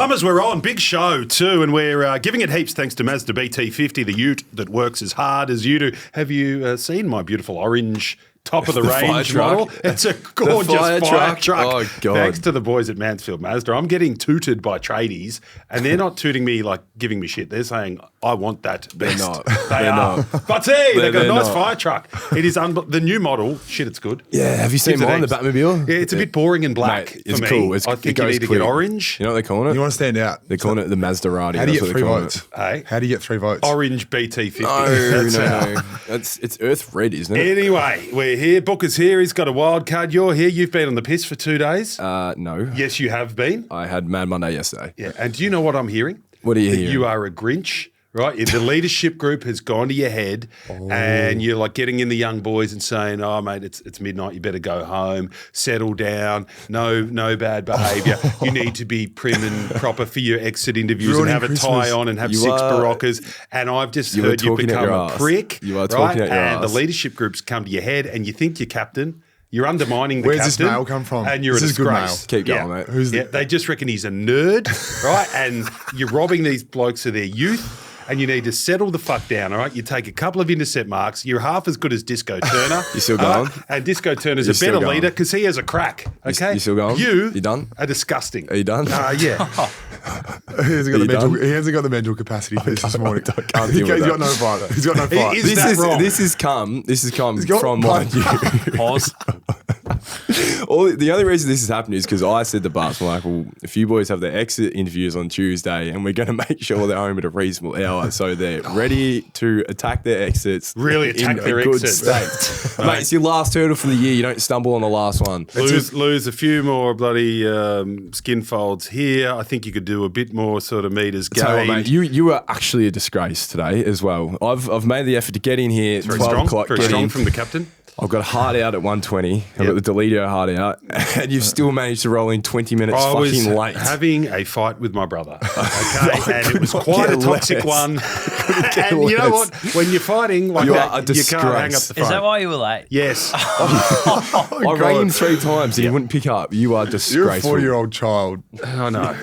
Plumbers, we're on. Big show too, and we're giving it heaps thanks to Mazda BT50, the ute that works as hard as you do. Have you seen my beautiful orange top of the range model? It's a gorgeous fire truck. Oh, God. Thanks to the boys at Mansfield Mazda. I'm getting tooted by tradies, and they're not tooting me like giving me shit. They're saying, I want that best. They're not. They are. But see, they've got a nice fire truck. It is the new model. Shit, it's good. Yeah, have you seen mine, the Batmobile? Yeah, it's a bit boring and black. Mate, it's for me. cool. I think you need to get orange. You know what they're calling it? You want to stand out. They're calling it the Maserati. How do you get 3 votes? Hey? How do you get 3 votes? Orange BT50. No. It's earth red, isn't it? Anyway, we're here. Booker's here. He's got a wild card. You're here. You've been on the piss for 2 days. No. Yes, you have been. I had Mad Monday yesterday. Yeah. And do you know what I'm hearing? What are you hearing? You are a Grinch. Right, the leadership group has gone to your head, and you're like getting in the young boys and saying, "Oh, mate, it's midnight. You better go home, settle down. No bad behaviour. You need to be prim and proper for your exit interviews and have a tie on and have 6 Baroccas." And I've just heard you become a prick. You are talking at your and ass. the leadership groups come to your head, and you think you're captain. You're undermining the Where's captain. this mail come from? And you're This a is good mail. disgrace. Keep going, mate. They just reckon he's a nerd, right? And you're robbing these blokes of their youth. And you need to settle the fuck down, all right? You take a couple of intercept marks. You're half as good as Disco Turner. You still going? And Disco Turner's a better leader because he has a crack, okay? You still going? You done? are disgusting. Are you done? Yeah. He hasn't got the mental capacity for this morning. He's got no fight. He's got no fight. This has come from mind you. Pause. The only reason this has happened is because I said to Bart, I'm like, well, a few boys have their exit interviews on Tuesday and we're going to make sure they're home at a reasonable hour so they're ready to attack their exits. Really attack their good exits. State. Mate, it's your last hurdle for the year. You don't stumble on the last one. Lose a few more bloody skin folds here. I think you could do a bit more sort of meters gained. Tell you what, mate, you are actually a disgrace today as well. I've made the effort to get in here at 12 o'clock. Very strong from the captain. I've got a hard out at 1:20. I've got the Deledio hard out. And you've still managed to roll in 20 minutes fucking late. Having a fight with my brother. Okay. And it was quite a toxic one. And you know what? When you're fighting like that, you can't hang up the phone. Is that why you were late? Yes. I rang him 3 times and he wouldn't pick up. You are disgraceful. You're a 4-year-old child. I know.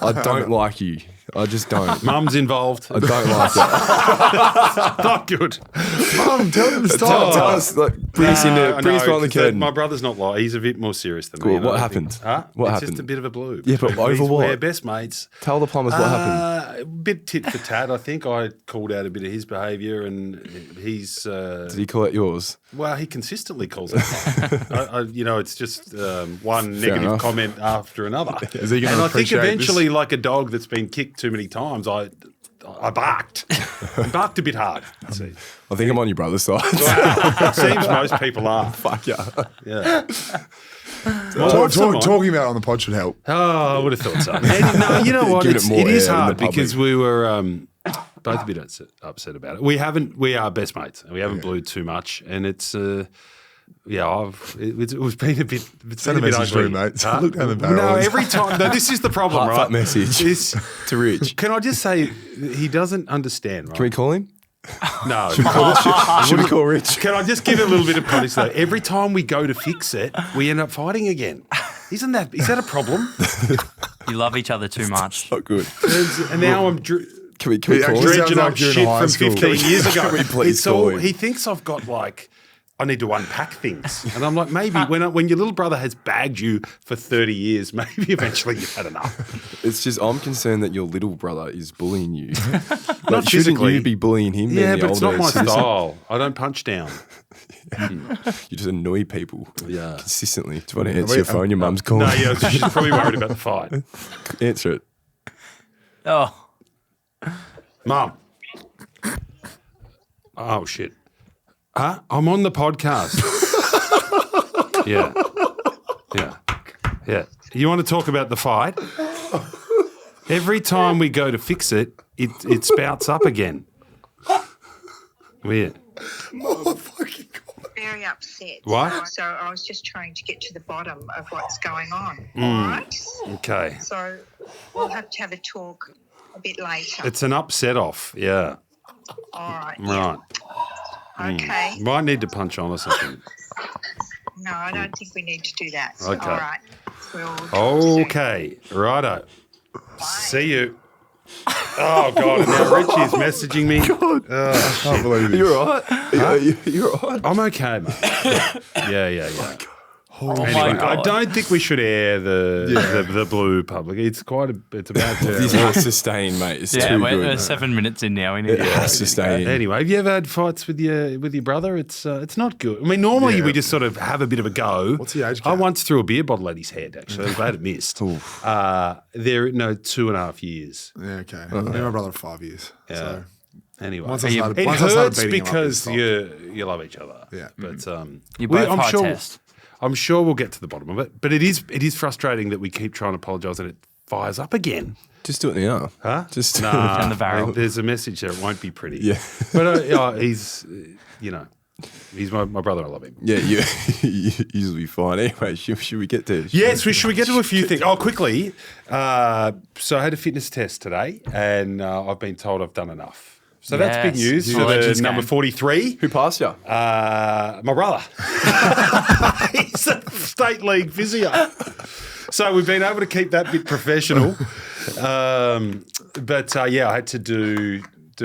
I don't like you. I just don't. Mum's involved. I don't like it. Not good. Mum, tell him to stop. Tell us, bring us on the curtain. My brother's not like, he's a bit more serious than Cool. me. What happened? It's happened? just a bit of a blue. Yeah, but over what? We're best mates. Tell the plumbers what happened. A bit tit for tat. I think I called out a bit of his behaviour and he's... Did he call out yours? Well, he consistently calls it mine. It's just one negative comment after another. Is he gonna and I think appreciate eventually, this? like a dog that's been kicked too many times, I barked. I barked a bit hard. See. I think I'm on your brother's side. Wow. It seems most people are. Fuck yeah. Yeah. Talking about it on the pod should help. Oh, I would have thought so. And, no, you know what? It is hard because we were both a bit upset about it. We are best mates and we haven't blued too much, and it's it was been a bit. Send a message to him, mate. Look down the barrel. No, every time. No, this is the problem, Heartfelt right? message to Rich. Can I just say he doesn't understand, right? Can we call him? No. Should we call Rich? Can I just give it a little bit of context though? Every time we go to fix it, we end up fighting again. Is that a problem? You love each other too much. Not good. And now I'm Can we It call actually him? sounds dredging like up you're in shit high from school. 15 years ago. Can we please call him? He thinks I've got I need to unpack things. And I'm like, maybe when your little brother has bagged you for 30 years, maybe eventually you've had enough. It's just I'm concerned that your little brother is bullying you. Not shouldn't physically. you be bullying him? Yeah, being the but it's not older my citizen? style. I don't punch down. You just annoy people consistently. Do you want to answer Wait, your phone? Your mum's calling. No, yeah, she's probably worried about the fight. Answer it. Oh, Mum. Oh, shit. Huh? I'm on the podcast. Yeah. You want to talk about the fight? Every time we go to fix it, it spouts up again. Weird. Very upset. What? So I was just trying to get to the bottom of what's going on. All right. Okay. So we'll have to have a talk a bit later. It's an upset off. Yeah. All right. Right. Okay. Might need to punch on or something. No, I don't think we need to do that. Okay. All right. We'll talk soon. Okay. Righto. See you. Oh, God. And now Richie's messaging me. I can't believe it. You're all right. You're all right. I'm okay, mate. Yeah. Oh Anyway, my God. I don't think we should air the blue public. It's it's about This has to sustain, mate. It's Yeah, too we're good. 7 minutes in now. We need It has to sustain. Anyway, have you ever had fights with your brother? It's not good. I mean, normally we just sort of have a bit of a go. What's the age I gap? once threw a beer bottle at his head. Actually, I'm glad it missed. They're 2.5 years. Yeah, okay. Me and my brother are 5 years. Yeah. So Anyway, once I it started, once I started hurts beating him up, because it stopped. you love each other. Yeah. but You both I'm high sure test. I'm sure we'll get to the bottom of it. But it is frustrating that we keep trying to apologise and it fires up again. Just do it now. Huh? Just Nah, Down the barrel. There's a message there. It won't be pretty. Yeah. But he's my brother. I love him. Yeah, you'll be fine. Anyway, should we get to? Yes, should we get to a few things? Oh, quickly. So I had a fitness test today, and I've been told I've done enough. So that's big Yes. news for the Legends number game. 43. Who passed you? My brother. He's a state league physio. So we've been able to keep that bit professional. But I had to do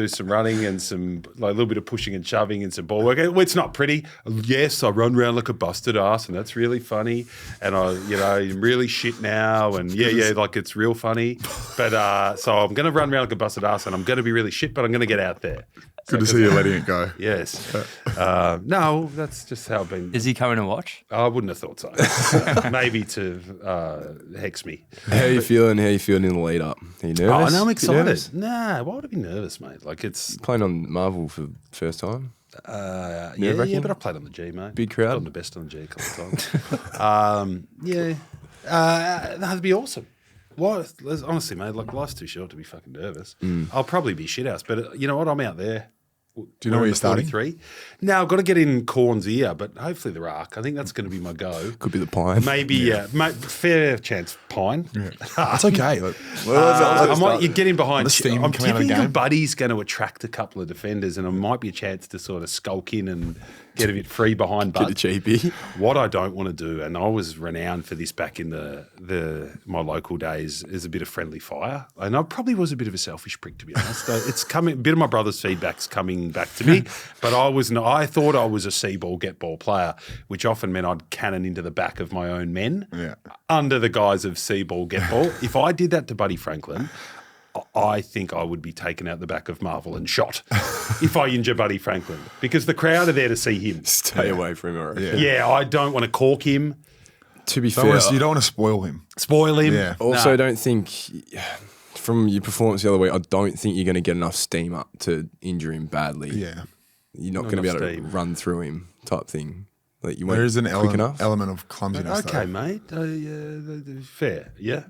some running and some a little bit of pushing and shoving and some ball work. It's not pretty. Yes, I run around like a busted ass, and that's really funny. And I'm really shit now, and like it's real funny. But so I'm going to run around like a busted ass, and I'm going to be really shit, but I'm going to get out there. Good to see you letting it go. Yes. No, that's just how I've been. Is he coming to watch? I wouldn't have thought so. Maybe to hex me. How you feeling? How you feeling in the lead up? Are you nervous? Oh, no, I'm You excited. nervous? Nah, why would I be nervous, mate? Like it's Playing on Marvel for the first time. yeah, but I played on the G, mate. Big crowd? Done the best on the G a couple of times. That'd be awesome. Why? Honestly, mate, like life's too short to be fucking nervous. I'll probably be shithouse, but you know what? I'm out there. Do you know where you're starting? 43. No, I've got to get in Corn's ear, but hopefully the Rock. I think that's going to be my go. Could be the Pine. Maybe, fair chance, Pine. It's okay. Like, I might you get in behind. The steam I'm coming out of the tipping your game. buddy's going to attract a couple of defenders, and it might be a chance to sort of skulk in and get a bit free behind. Get a But cheapie. what I don't want to do, and I was renowned for this back in my local days, is a bit of friendly fire. And I probably was a bit of a selfish prick, to be honest. It's coming. A bit of my brother's feedback's coming back to me, but I thought I was a see ball, get ball player, which often meant I'd cannon into the back of my own men under the guise of see ball, get ball. If I did that to Buddy Franklin, I think I would be taken out the back of Marvel and shot if I injure Buddy Franklin, because the crowd are there to see him. Stay away from him. I reckon. Yeah, I don't want to cork him, To be you fair, don't want to spoil him. spoil him. Yeah. also Nah. don't think from your performance the other week, I don't think you're going to get enough steam up to injure him badly. Yeah. You're not going to be able enough to steam. run through him type thing. Like you There weren't is an quick enough. element of clumsiness. Okay, though. mate. Fair. Yeah.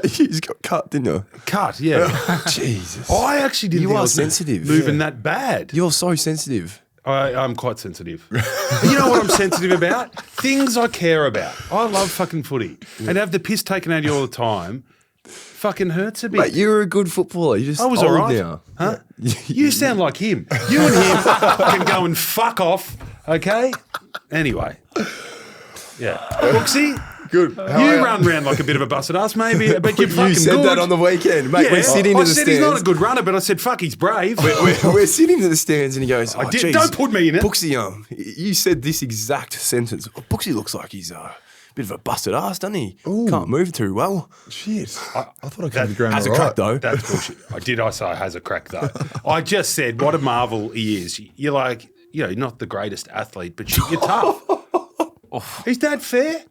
You just got cut, didn't you? Cut. Yeah. Jesus. I actually didn't. You think I are was sensitive. Moving that bad. You're so sensitive. I'm quite sensitive. You know what I'm sensitive about? Things I care about. I love fucking footy, and to have the piss taken out of you all the time fucking hurts a bit. Mate, you're a good footballer. You're just I was old all right. now. Huh? You sound like him. You and him can go and fuck off, okay? Anyway. Yeah. Brooksy, Good. you run around like a bit of a busted ass, maybe, but you're fucking You said good. that on the weekend. Mate, Yeah. we're sitting I in the said stands. he's not a good runner, but I said, fuck, he's brave. We're sitting in the stands and he goes, oh, did- geez, don't put me in it. Booksy, you said this exact sentence. Oh, Booksy looks like he's a bit of a busted ass, doesn't he? Can't move too well. Shit. I thought I covered the ground Has a all crack right. though. That's bullshit. Did I say has a crack though? I just said what a marvel he is. You're like, not the greatest athlete, but you're tough. Is that fair?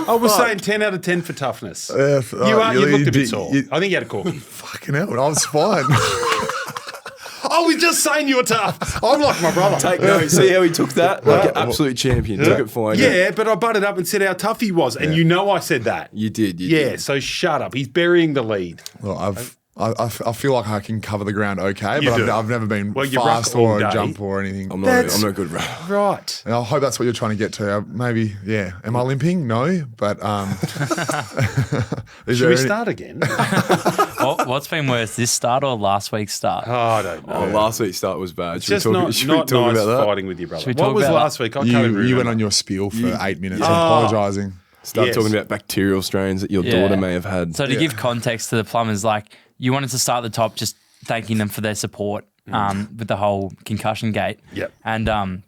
I was saying 10 out of 10 for toughness. You looked a bit sore. I think you had a corky. Fucking hell, I was fine. I was just saying you were tough. I'm like my brother. Take note. See how he took that? Like an absolute champion. Took it fine. Yeah, but I butted up and said how tough he was. And I said that. You did. You Yeah, did. so shut up. He's burying the lead. Well, I feel like I can cover the ground okay, You but do. I've never been Well, you ruck fast all or day. jump or anything. I'm That's- not a good runner. Right. And I hope that's what you're trying to get to. Maybe, yeah. Am I limping? No, but Should we start again? What's been worse, this start or last week's start? I don't know. Oh, last week's start was bad. It's just not nice about that? fighting with your brother. Should we What talk was about last week? I can't even You went remember. on your spiel for 8 minutes, apologising. Start Yes. talking about bacterial strains that your Yeah. daughter may have had. So to give context to the Plumbers, like you wanted to start at the top, just thanking them for their support with the whole concussion gate. Yep. And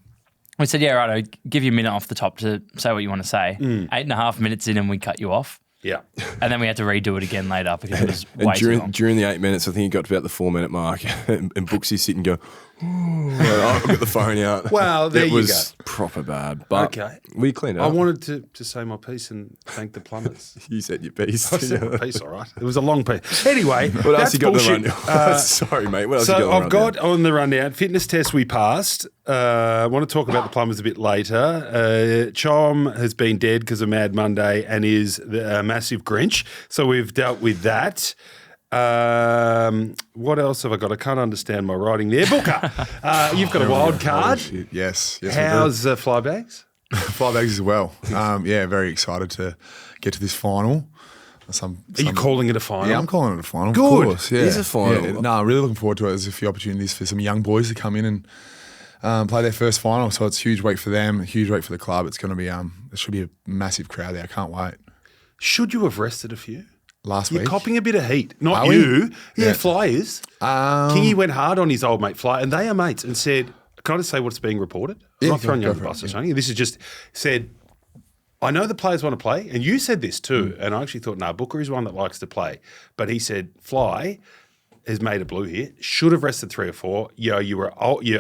we said, yeah, right, I'll give you a minute off the top to say what you want to say. 8.5 minutes in and we cut you off. Yeah. And then we had to redo it again later because it was And way too long. during the 8 minutes, I think it got to about the 4 minute mark, and Booksy's sitting go, I've got the phone out. Well, there it you was proper bad, but Okay. we cleaned it I up. wanted to say my piece and thank the plumbers. You said your piece. I said my piece, all right. It was a long piece. Anyway, What else that's you got bullshit. on the rundown? Sorry, mate. What else you got So on I've the rundown? got on the rundown fitness test we passed. I want to talk about the plumbers a bit later. Chom has been dead because of Mad Monday and is a massive Grinch. So we've dealt with that. What else have I got? I can't understand my writing there. Booker, you've got a wild card. Yes. Yes. How's Flybags? Fly bags as well. Yeah, very excited to get to this final. Are you calling it a final? Yeah, I'm calling it a final. Good. Of course, yeah. It is a final. Yeah. No, I'm really looking forward to it. There's a few opportunities for some young boys to come in and play their first final. So it's a huge week for them, a huge week for the club. It's going to be there should be a massive crowd there. I can't wait. Should you have rested a few? Last You're week, copping a bit of heat. Not Are we? you. Yeah, Yeah. Fly is. Kingy went hard on his old mate Fly, and they are mates, and said, can I just say what's being reported? I'm Yeah, not throwing you go under the for it, bus or yeah. something. This is just said, I know the players want to play, and you said this too, and I actually thought, nah, Booker is one that likes to play. But he said, Fly has made a blue hit, should have rested 3 or 4. You're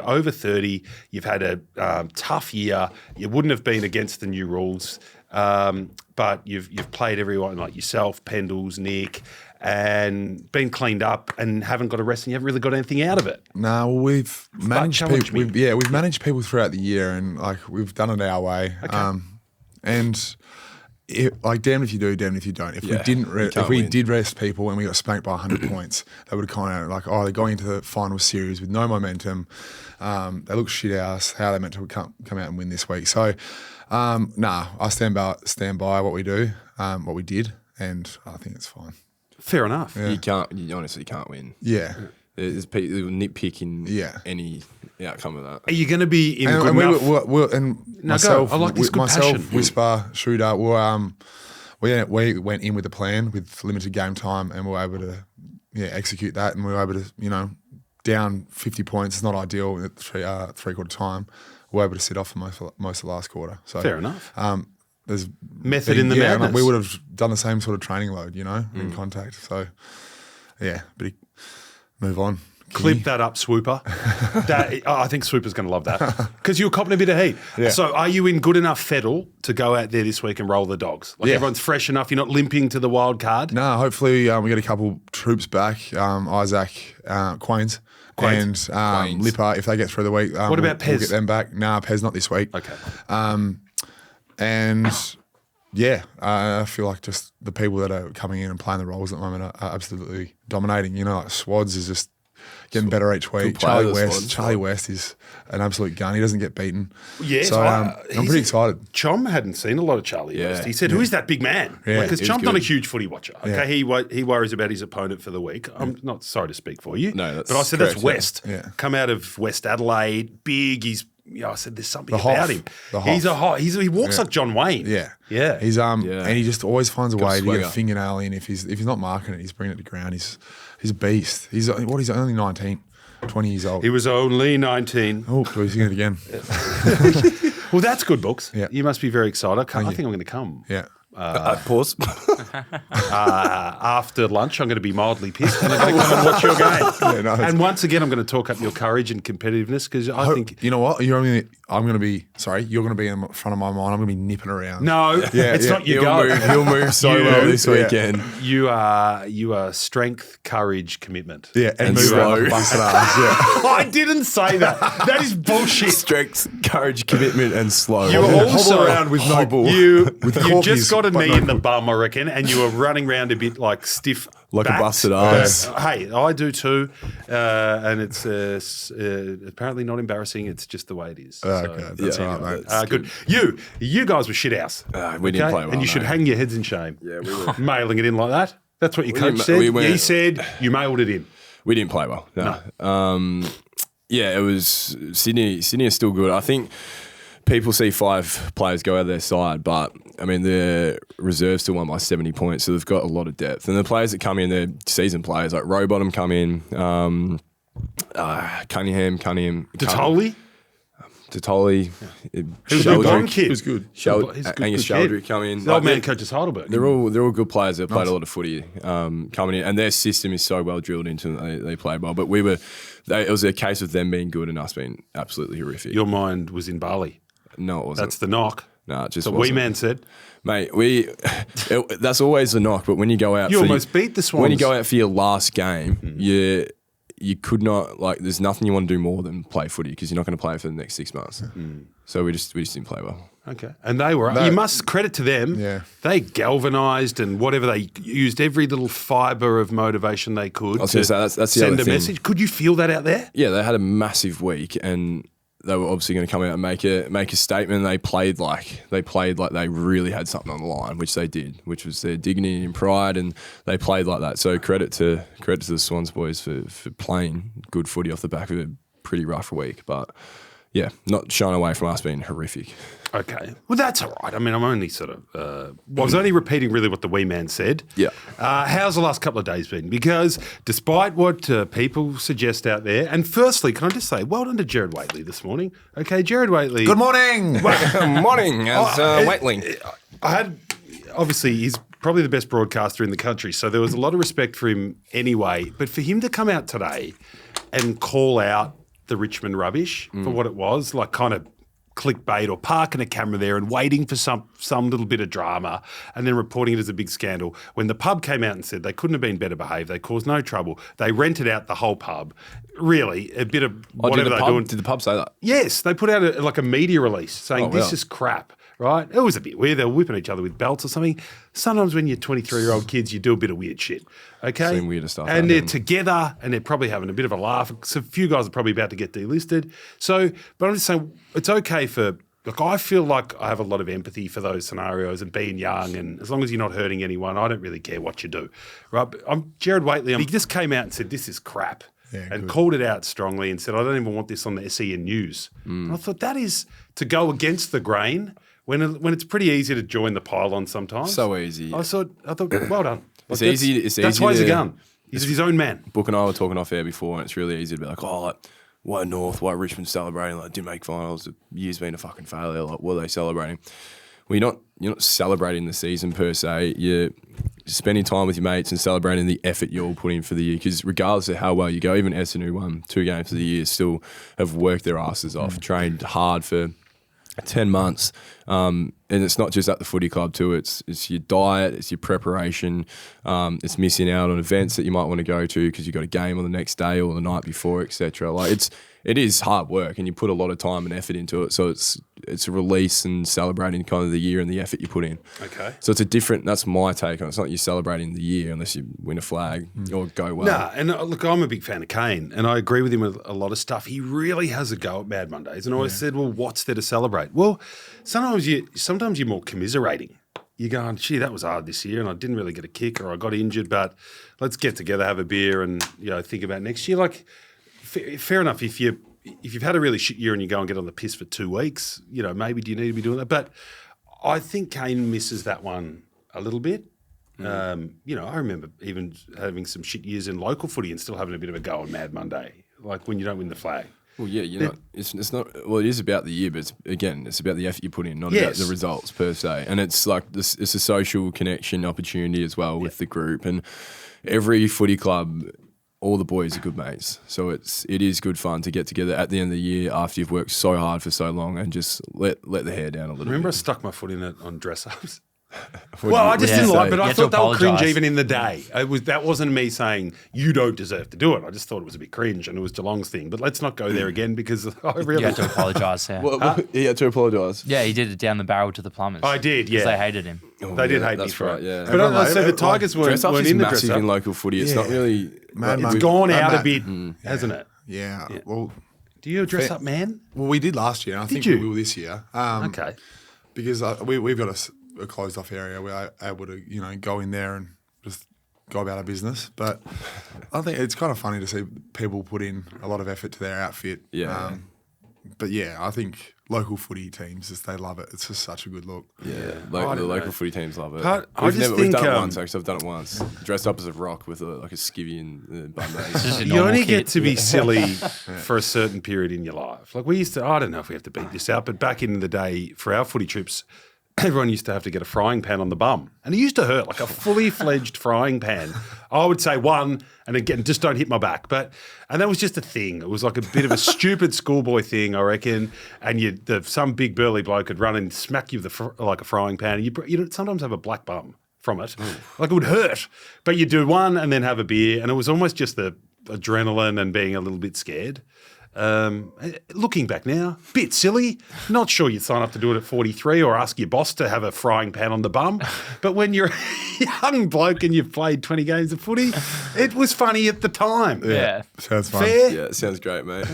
over 30, you've had a tough year, you wouldn't have been against the new rules, but you've played everyone like yourself, Pendles, Nick, and been cleaned up and haven't got a rest and you haven't really got anything out of it. No, well, we've managed challenge people. me. We've managed people throughout the year, and like we've done it our way. And damned if you do, damned if you don't. If we Yeah, didn't, you can't if we win. did rest people and we got spanked by 100 points, they would have kind of like, oh, they're going into the final series with no momentum. They look shit house. How are they meant to come out and win this week? So, I stand by what we do, what we did, and I think it's fine. Fair enough. You honestly can't win. Yeah. There's people who nitpicking Yeah. any outcome of that. Are you going to be in good And we enough? and No, myself, go. I like this good myself, passion. Whisper, Shooter, we went in with a plan with limited game time, and we were able to execute that, and we were able to down 50 points. It's not ideal at three-quarter time. We were able to sit off for most of the last quarter. So Fair enough. There's Method in the madness. and we would have done the same sort of training load, in contact. So but move on. Clip that up, Swooper. I think Swooper's going to love that because you're copping a bit of heat. Yeah. So are you in good enough fettle to go out there this week and roll the dogs? Like Yeah. everyone's fresh enough, you're not limping to the wild card? No, hopefully we get a couple troops back. Isaac, Quains. And Quains. Lipper, if they get through the week. What about We'll Pez? get them back. Nah, Pez not this week. Okay. I feel like just the people that are coming in and playing the roles at the moment are absolutely dominating. Like Swads is just getting better each week. player, the Swads. Charlie West is an absolute gun. He doesn't get beaten. Yes, So I'm pretty excited. Chom hadn't seen a lot of Charlie Yeah. West. He said, who is that big man? Yeah. Because He was Chom's not a good. huge footy watcher. Okay, Yeah. he worries about his opponent for the week. I'm not sorry to speak for you. No, that's but I said correct, that's yeah. West. Yeah. Come out of West Adelaide, big. I said there's something The about Hoff. him. The He's a Hoff. hot. He walks like John Wayne. Yeah. Yeah. He's and he just always finds a Got a way to get swagger. a fingernail in. If he's not marking it, he's bringing it to ground. He's a beast. He's only 19, 20 years old. He was only 19. Oh, he's doing it again. Well, that's good, Books. Yeah. You must be very excited. I think I'm going to come. Yeah. Pause. After lunch, I'm going to be mildly pissed and I'm going to come and watch your game. Yeah, no, and once again, I'm going to talk up your courage and competitiveness because I think... You know what? You're going to be in front of my mind. I'm going to be nipping around. No, it's not you go. He'll move so You- well this yeah. weekend. You are strength, courage, commitment. Yeah, and move slow. around like a busted ass. Yeah. I didn't say that. That is bullshit. Strength, courage, commitment, and slow. You were Hobble also around with no ball. You corkies, just got a but knee no in the bum, I reckon, and you were running around a bit like stiff, Like a backed. busted ass. Hey, I do too, and it's apparently not embarrassing. It's just the way it is. Okay, that's yeah, all right, mate. that's Good. You guys were shit house. We didn't play well, and you should no. hang your heads in shame. Yeah, we were. Mailing it in like that. That's what your We coach didn't- said. we went- He said you mailed it in. We didn't play well. No. Yeah, it was Sydney. Sydney is still good. I think people see 5 players go out of their side, but I mean, the reserves still won by 70 points, so they've got a lot of depth. And the players that come in, they're seasoned players, like Rowbottom come in, Cunningham. Tatoli? Tatoli. Who's a good bottom kid? Who's good? Angus Sheldrick come in. The old man coaches Heidelberg. They're all good players that played a lot of footy coming in, and their system is so well drilled into them. They play well. But it was a case of them being good and us being absolutely horrific. Your mind was in Bali. No, it wasn't. That's the knock. No, it just The wasn't. wee man said. Mate, that's always the knock. But when you go out, You almost beat the Swans. When you go out for your last game, you could not, like, there's nothing you want to do more than play footy because you're not going to play for the next 6 months. So we just didn't play well. Okay. And they were, you must credit to them. Yeah. They galvanised and whatever, they used every little fibre of motivation they could I was going to say, that's the send other a thing. message. Could you feel that out there? Yeah, they had a massive week and they were obviously going to come out and make a statement. They played like they really had something on the line, which they did, which was their dignity and pride, and they played like that. So credit to the Swans boys for playing good footy off the back of a pretty rough week. But yeah, not shying away from us being horrific. Okay. Well, that's all right. I mean, I'm only sort of, I was only repeating really what the wee man said. Yeah. How's the last couple of days been? Because despite what people suggest out there, and firstly, can I just say, well done to Jared Waitley this morning. Okay, Jared Waitley. Good morning. Morning, as Waitling. I had, obviously, he's probably the best broadcaster in the country, so there was a lot of respect for him anyway. But for him to come out today and call out the Richmond rubbish for what it was, like kind of clickbait or parking a camera there and waiting for some little bit of drama and then reporting it as a big scandal. When the pub came out and said they couldn't have been better behaved, they caused no trouble, they rented out the whole pub. Really, a bit of whatever they're doing. Did the pub say that? Yes, they put out a media release saying this is crap, right? It was a bit weird. They were whipping each other with belts or something. Sometimes when you're 23-year-old kids, you do a bit of weird shit, okay? Seen weirder stuff. And they're together and they're probably having a bit of a laugh. So a few guys are probably about to get delisted. So, but I'm just saying it's okay for, look, I feel like I have a lot of empathy for those scenarios and being young, and as long as you're not hurting anyone, I don't really care what you do, right? But I'm Jared Waitley. He just came out and said, this is crap. And called it out strongly and said, I don't even want this on the SEN News. And I thought that is to go against the grain when it's pretty easy to join the pylon sometimes. So easy. I thought, well done. It's easy. That's why he's a gun. He's his own man. Book and I were talking off air before, and it's really easy to be like, why North, why Richmond celebrating? Like, didn't make finals. The year's been a fucking failure. Like, what are they celebrating? Well, you're not celebrating the season per se. You're spending time with your mates and celebrating the effort you all put in for the year. Because regardless of how well you go, even Essendon, who won 2 games of the year, still have worked their asses off, trained hard for 10 months. And it's not just at the footy club too. It's your diet, it's your preparation, it's missing out on events that you might want to go to because you've got a game on the next day or the night before, etc. Like it is hard work and you put a lot of time and effort into it. So it's a release and celebrating kind of the year and the effort you put in. Okay. So that's my take on it. It's not you celebrating the year unless you win a flag or go well. Nah, and look, I'm a big fan of Kane and I agree with him with a lot of stuff. He really has a go at Mad Mondays. And I always said, well, what's there to celebrate? Well, sometimes you're more commiserating. You're going, gee, that was hard this year and I didn't really get a kick or I got injured, but let's get together, have a beer and, think about next year. Like, fair enough, if you've had a really shit year and you go and get on the piss for 2 weeks, maybe do you need to be doing that? But I think Kane misses that one a little bit. I remember even having some shit years in local footy and still having a bit of a go on Mad Monday, like when you don't win the flag. Well, yeah, it's not. Well, it is about the year, but it's about the effort you put in, not about the results per se. And it's like this. It's a social connection opportunity as well with the group. And every footy club, all the boys are good mates, so it is good fun to get together at the end of the year after you've worked so hard for so long and just let the hair down a little. Remember, bit. I stuck my foot in it on dress ups. Well, I just didn't like it, but I thought they were cringe apologise. even in the day. That wasn't me saying you don't deserve to do it. I just thought it was a bit cringe and it was Geelong's thing. But let's not go there again because I really You had to apologise. Yeah. Well, he had to apologise. Yeah, he did it down the barrel to the Plumbers. I did, yeah. Because they hated him. They did hate me that's for right, it. yeah. But I said the Tigers Dress weren't ups in is the dress massive up. in local footy. It's not really. It's gone out a bit, hasn't it? Yeah. Well, Do you dress up, man? we did last year, and I think you? we will this year. Okay. Because we've got a closed off area where we're able to go in there and just go about our business. But I think it's kind of funny to see people put in a lot of effort to their outfit. Yeah. But yeah, I think local footy teams, they love it. It's just such a good look. Yeah, I the don't local know. footy teams love it. I just we've think, done it once, actually. I've done it once. Dressed up as a rock with like a skivvy and bun Just days. a You normal only kit. get to be silly for a certain period in your life. Like we used to, I don't know if we have to beat this out, but back in the day for our footy trips, everyone used to have to get a frying pan on the bum. And it used to hurt, like a fully fledged frying pan. I would say one, and again, just don't hit my back. And that was just a thing. It was like a bit of a stupid schoolboy thing, I reckon. And some big burly bloke would run and smack you with like a frying pan. And you'd sometimes have a black bum from it. Like it would hurt. But you'd do one and then have a beer. And it was almost just the adrenaline and being a little bit scared. Looking back now, bit silly. Not sure you'd sign up to do it at 43 or ask your boss to have a frying pan on the bum. But when you're a young bloke and you've played 20 games of footy, it was funny at the time. Yeah. Sounds fun. Fair? Yeah, it sounds great, mate.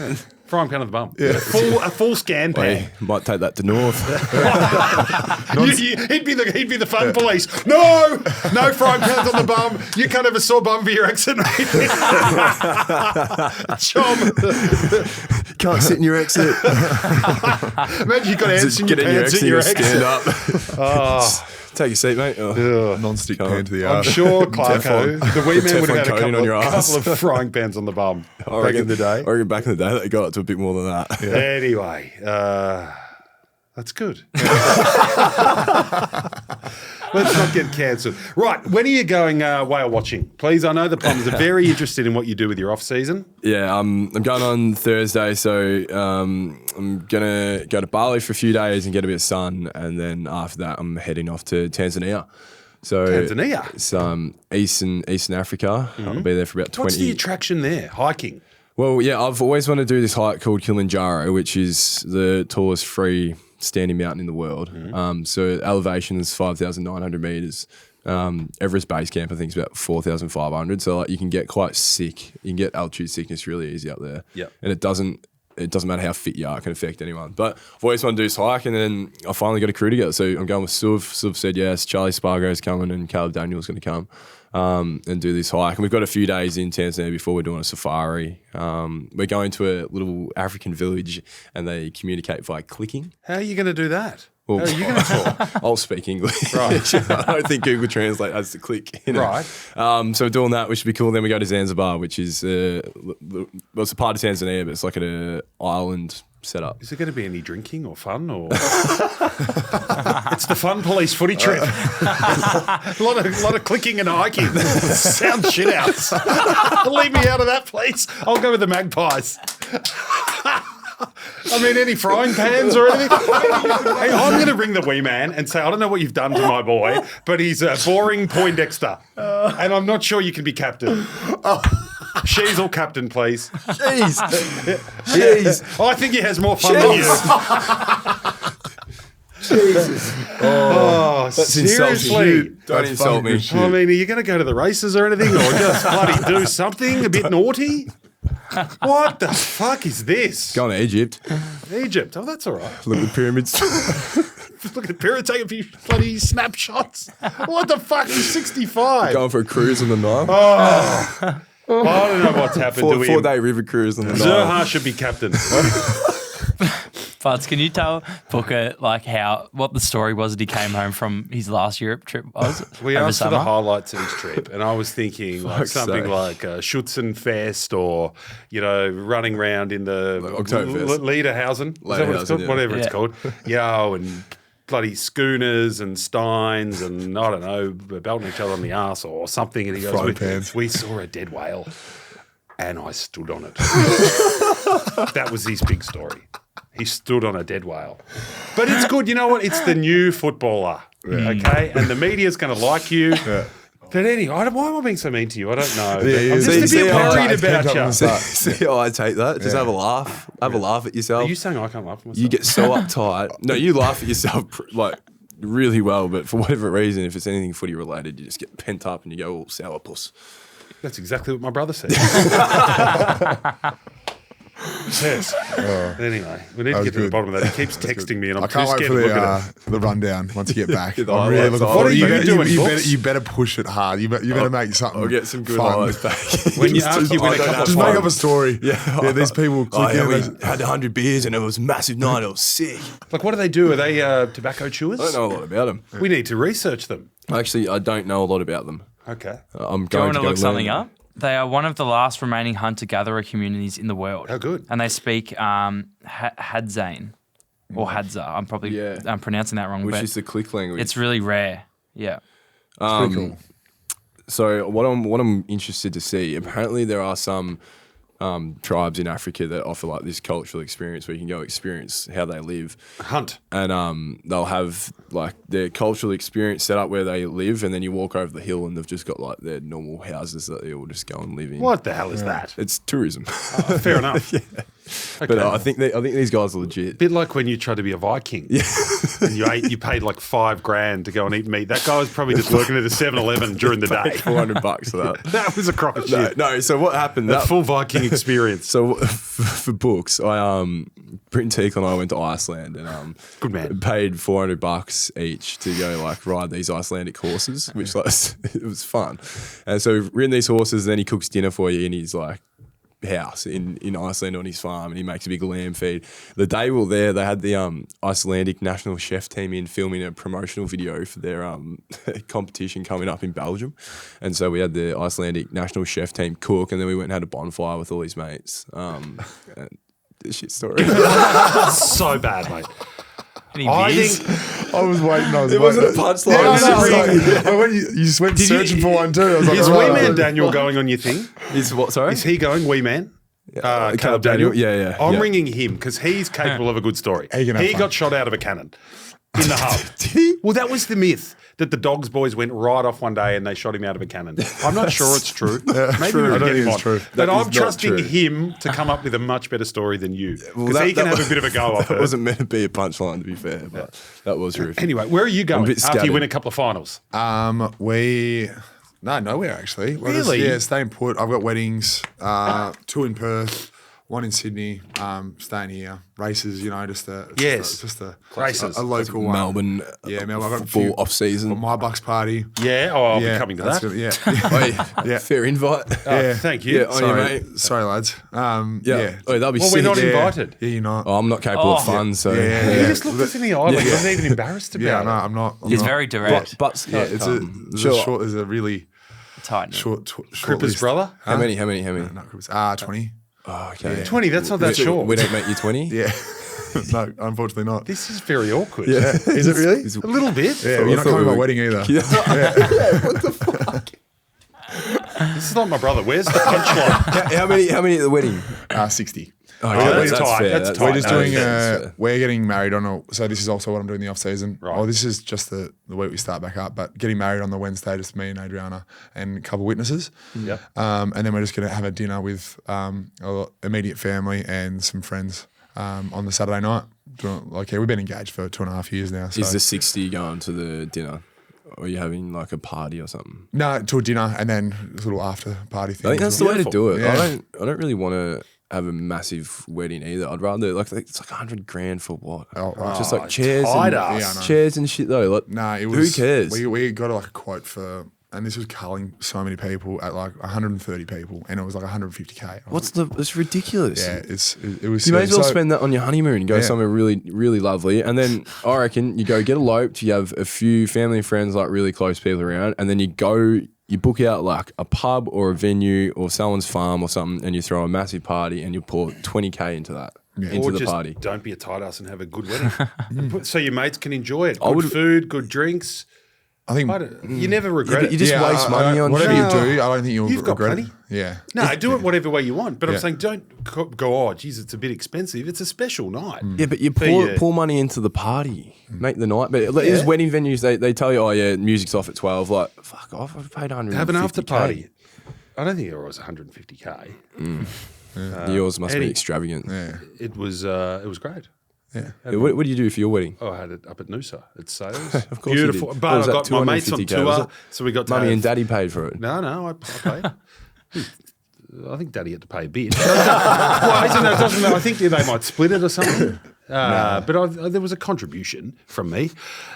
Frying pan on the bum. Yeah. A full scan pan. Hey, might take that to North. He'd be the fun police. No frying pans on the bum. You can't have a sore bum for your exit, mate. Chom. Can't sit in your exit. Imagine you've got ants in your Get pants in your exit. stand up. Take a seat, mate. Oh. Non-stick Come on. pan to the I'm arse. sure Clarko, the wee man, would have had a Teflon coating on your ass. couple of frying pans on the bum back in the day. I reckon back in the day they got it to a bit more than that. Anyway, that's good. Let's not get cancelled. Right, when are you going whale watching? Please, I know the Plums are very interested in what you do with your off season. Yeah, I'm going on Thursday, so I'm gonna go to Bali for a few days and get a bit of sun, and then after that I'm heading off to Tanzania. So Tanzania? It's Eastern Africa. I'll be there for about 20. What's the attraction there? Hiking. Well, yeah, I've always wanted to do this hike called Kilimanjaro, which is the tallest free standing mountain in the world. So elevation is 5,900 meters. Everest Base Camp, I think, is about 4,500. So like you can get quite sick. You can get altitude sickness really easy up there. Yep. And it doesn't matter how fit you are, it can affect anyone. But I've always wanted to do this hike, and then I finally got a crew together. So I'm going with Suv. Suv said yes. Charlie Spargo's coming, and Caleb Daniel's going to come and do this hike. And we've got a few days in Tanzania before we're doing a safari. We're going to a little African village, and they communicate via clicking. How are you going to do that? Well, How are you going to talk? I'll speak English. Right. I don't think Google Translate has to click. Right. So we're doing that, which should be cool. Then we go to Zanzibar, which is it's a part of Tanzania, but it's like an island setup. Is there going to be any drinking or fun? Or it's the fun police footy trip. a lot of clicking and hiking. Sound shit house. Leave me out of that, please. I'll go with the Magpies. I mean, any frying pans or anything? Hey, I'm going to ring the wee man and say, I don't know what you've done to my boy, but he's a boring Poindexter. And I'm not sure you can be captain. She's all captain, please. Jeez. I think he has more fun than you. Jesus. Oh, That's seriously. insulting. Don't insult me. I mean, are you going to go to the races or anything, or just bloody do something a bit naughty? What the fuck is this? Going to Egypt. Egypt. Oh, that's all right. Look at the pyramids. Look at the pyramid, take a few bloody snapshots. What the fuck? He's 65. Going for a cruise on the Nile. I don't know what's happened to him. 4-day river cruise on the Nile. Zerha should be captain. But can you tell Booker what the story was that he came home from his last Europe trip was? We over asked for the summer? highlights of his trip, and I was thinking like Fuck's something sake. like Schützenfest or, running around in the Oktoberfest. Lederhausen. Is that what it's Lederhausen, called? yeah. Whatever it's Yeah. called. And bloody schooners and steins and, I don't know, belting each other on the arse or something. And he goes, Frying pans. we saw a dead whale and I stood on it. That was his big story. He stood on a dead whale. But it's good. You know what? It's the new footballer, okay? And the media's going to like you. Yeah. But anyway, why am I being so mean to you? I don't know. I'm just a bit worried about you. See how I take that? Just have a laugh. Have a laugh at yourself. Are you saying I can't laugh at myself? You get so uptight. No, you laugh at yourself like really well, but for whatever reason, if it's anything footy related, you just get pent up and you go all sourpuss. That's exactly what my brother said. Yes. Anyway, we need to was get to the good. bottom of that. He keeps texting me, and I'm I too can't wait scared for to look at it. the rundown once you get back. The I'm really highlights. looking What forward. are you doing, You Books? better push it hard. You better make something. I'll get some good fun. highlights back. When you after you win a couple of Just make up a times. story. Yeah, these people Oh, click yeah, in. we and had 100 beers and it was a massive night. It was sick. Like, what do they do? Are they tobacco chewers? I don't know a lot about them. We need to research them. Actually, I don't know a lot about them. Okay. I'm Do you going want to to go look something learn. up? They are one of the last remaining hunter-gatherer communities in the world. How good. And they speak Hadzane or Hadza. I'm probably I'm pronouncing that wrong, Which but is the click language. it's really rare. Yeah. pretty cool. So what I'm interested to see, apparently there are some tribes in Africa that offer like this cultural experience where you can go experience how they live. Hunt. And they'll have like their cultural experience set up where they live, and then you walk over the hill and they've just got like their normal houses that they all just go and live in. What the hell is that? It's tourism. Fair enough. Okay. But I think these guys are legit. Bit like when you tried to be a Viking. Yeah. And you paid like $5,000 to go and eat meat. That guy was probably just working at a 7-Eleven during the day. $400 for that. That was a crock of No, shit. no, so what happened? The full Viking experience. So for books, Brit and Teak and I went to Iceland and Good man. paid $400 each to go like ride these Icelandic horses, which like it was fun. And so we've ridden these horses, then he cooks dinner for you in his like house in Iceland on his farm, and he makes a big lamb feed. The day we were there, they had the Icelandic national chef team in filming a promotional video for their competition coming up in Belgium, and so we had the Icelandic national chef team cook, and then we went and had a bonfire with all his mates. And shit story. So bad, mate. Any I beers? think I was waiting. It wasn't a punchline. Yeah, I It know, was I was like- like, when you just went searching for one too. I was like, is right, Wee Man right. Daniel going on your thing? Is what? Sorry. Is he going, Wee Man? Caleb Daniel? Daniel? Yeah. I'm Yeah. ringing him because he's capable of a good story. He can have He fun. got shot out of a cannon in the hub. Did he? Well, that was the myth, that the Dogs boys went right off one day and they shot him out of a cannon. I'm not sure it's true. Maybe true. we I can don't get think him it's on. true. But That I'm is not trusting true. him to come up with a much better story than you. Well, Because he can have was- a bit of a go off That it. wasn't meant to be a punchline, to be fair, but that was horrific. Anyway, where are you going bit after you scattered. win a couple of finals? Nowhere actually. We're Really? staying put. I've got weddings, 2 in Perth, 1 in Sydney. Staying here, races. Just a Races. a local one. Melbourne, Yeah, Melbourne. I've got a football few- off season. got my Bucks party. Yeah, I'll yeah, be coming to that's that. good, yeah. Yeah, fair invite. Thank you. Yeah, on you, Sorry, mate. sorry, lads. Yeah. Oh, that'll be Well, sick. we're not Yeah. invited. Yeah, you're not. Oh, I'm not capable of fun, so Yeah. You just looked us in the eye like I wasn't even embarrassed about Yeah, it. no, I'm not. He's not. very direct. But Yeah, it's a Sure. there's a really Tight. short Cripper's list. brother? How many? Not Crippers. 20. Oh, okay. 20, that's not that short. We don't make you 20? Yeah. No, unfortunately not. This is very awkward. Yeah. Is it really? A little bit. Yeah, I you're not thought coming we to my were- wedding either. This is not my brother. Where's the punchline? How many at the wedding? 60. Okay, that's tight, fair. that's We're tight. just No, doing. that's fair. We're getting married so this is also what I'm doing in the off season. Right. Oh, this is just the week we start back up. But getting married on the Wednesday, just me and Adriana and a couple of witnesses. Yep. And then we're just going to have a dinner with our immediate family and some friends on the Saturday night. We've been engaged for 2.5 years now. So. Is the 60 going to the dinner? Or are you having like a party or something? No, to a dinner and then a little after party thing. I think that's the way to do it. Yeah. I don't really want to have a massive wedding either. I'd rather it's like $100,000 for what? Just like chairs tight and ass. Yeah, I know. chairs and shit though. Like, Nah, it was. who cares? We got like a quote for, and this was culling so many people at like 130 people, and it was like 150K. It's ridiculous. Yeah, it was. You may as well so- spend that on your honeymoon and go Yeah. somewhere really, really lovely. And then I reckon you go get eloped, you have a few family and friends, like really close people around, and then you book out like a pub or a venue or someone's farm or something, and you throw a massive party and you pour 20K into that, into Or the just party. don't be a tight ass and have a good wedding. So your mates can enjoy it. I Good would- food, good drinks. I think You never regret but it. you just waste money on whatever shit. you do. I don't think you'll You've got regret plenty. it. Yeah. No, do it whatever way you want. But I'm Yeah. saying don't go, oh, geez, it's a bit expensive. It's a special night. Yeah, but you But pour, yeah. pour money into the party, make the night. But there's wedding venues, they tell you, oh yeah, music's off at 12. Like, fuck off, I've paid 150K. Have an after party. I don't think it was 150K. Yours must be Eddie. extravagant. Yeah. It was great. Yeah. Yeah, what do you do for your wedding? Oh, I had it up at Noosa. It's sales. Of course you Beautiful. did. But What was I that, got my mates on 250K, was tour, it? so we got to Mummy have, and daddy paid for it. No, I paid. I think Daddy had to pay a bit. Well, isn't that, doesn't that, I think they might split it or something. But there was a contribution from me.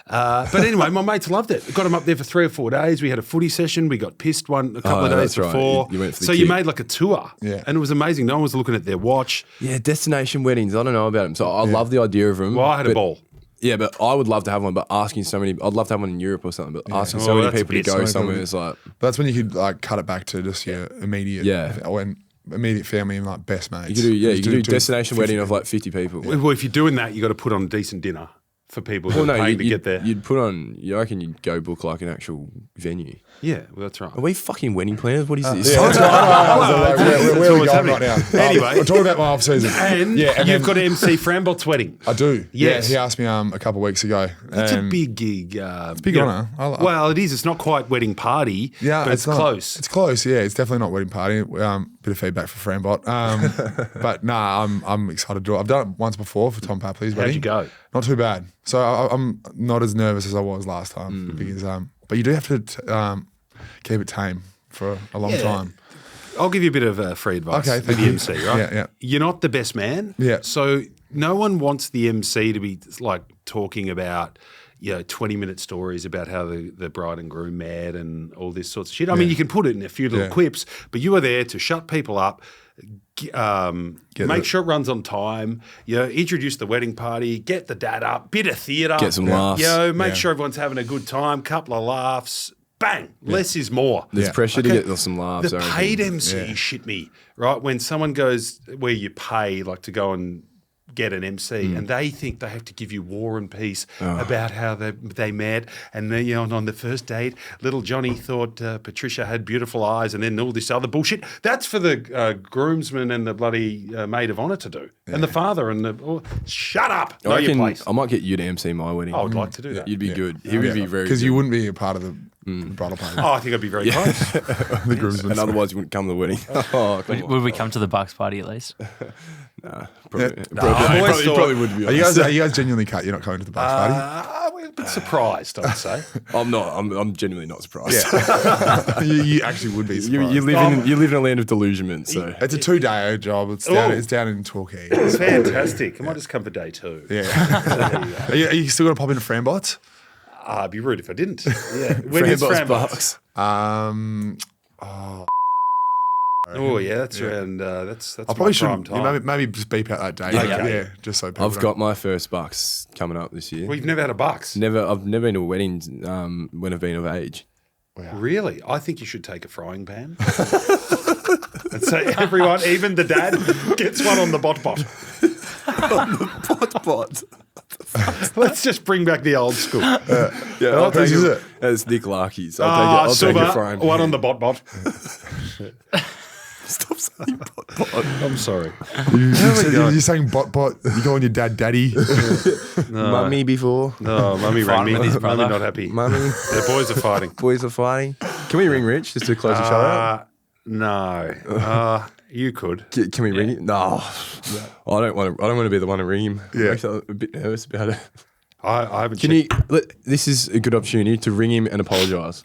But anyway, my mates loved it. Got them up there for 3 or 4 days. We had a footy session. We got pissed a couple of days that's right. before. You went for the so you kick. made like a tour. Yeah. And it was amazing. No one was looking at their watch. Yeah, destination weddings. I don't know about them. So I love the idea of them. Well, I had a ball. Yeah, but I would love to have one. But asking so many, I'd love to have one in Europe or something. But asking so many that's a people to bit go so somewhere good. is like, But that's when you could like cut it back to just your immediate, immediate family and like best mates. you could do, yeah, Just you could do it destination 50 wedding of like 50 people. Well, if you're doing that, you got to put on a decent dinner for people who Well, are no, paying to get there. you'd put on. You reckon you'd go book like an actual venue? Yeah, well, that's right. Are we fucking wedding planners? What is this? Yeah, that's right. Where are we what's going right happening. now? Anyway. we're talking about my off season. And you've got to MC Frambot's wedding. I do. Yes. Yeah, he asked me a couple of weeks ago. It's a and big gig. big honour. Well, it is. It's not quite wedding party, Yeah, but it's not. close. It's close. Yeah, it's definitely not wedding party. Bit of feedback for Frambot. But nah, I'm excited to do it. I've done it once before for Tom Papley's wedding. How'd you go? Not too bad. So I'm not as nervous as I was last time because but you do have to keep it tame for a long time. I'll give you a bit of free advice Okay, with thank the you. MC, right? Yeah, yeah. You're not the best man. Yeah. So no one wants the MC to be like talking about 20-minute stories about how the bride and groom met and all this sorts of shit. I mean, you can put it in a few little quips, but you are there to shut people up, make sure it runs on time, introduce the wedding party, get the dad up, bit of theatre. Get some laughs. Make sure everyone's having a good time, couple of laughs. Bang, less is more. There's pressure to get some laughs. The I reckon. paid MC shit me, right? When someone goes where you pay, like to go and get an MC, and they think they have to give you War and Peace about how they met, and then on the first date, little Johnny thought Patricia had beautiful eyes, and then all this other bullshit. That's for the groomsman and the bloody maid of honour to do, and the father and the shut up. Know I your reckon place. I might get you to MC my wedding. I would like to do that. You'd be good. He would be very Because good. you wouldn't be a part of the bridal party. Oh, I think I'd be very close. The groomsmen. And otherwise you wouldn't come to the wedding. Oh, come on. Would we come to the Bucks party at least? Probably, boys you probably would be Are you honest. guys genuinely cut? You're not coming to the Bucks party? We're a bit surprised, I'd say. I'm not. I'm genuinely not surprised. You actually would be You, surprised. you live in a land of delusionment, so It's a 2-day job. It's down in Torquay. It's fantastic. I might just come for day 2. Yeah. Are you still going to pop into Frambots? I'd be rude if I didn't. Yeah. When is Frambots Frambots? Bucks. Oh yeah, that's around. That's I my probably prime should time. maybe just beep out that date. Okay. Yeah, just so people I've don't- got my first Bucks coming up this year. We've never had a bucks. I've never been to a wedding when I've been of age. Really? I think you should take a frying pan. And say everyone, even the dad, gets one on the bot. Bot. Let's just bring back the old school. Yeah, What place is it? It's Nick Larky's. I'll take silver, it frying one pan. on the bot. Stop saying bot. I'm sorry. You're saying bot. You're calling your dad daddy. Mummy before. No, mummy rang me. Fighting with his Mummy brother. not happy. Mummy. The boys are fighting. Boys are fighting. Can we ring Rich just to close the show out? No. You could. Can we ring him? No. I don't want to be the one to ring him. Yeah. I'm a bit nervous about it. I haven't. Can you? This is a good opportunity to ring him and apologise.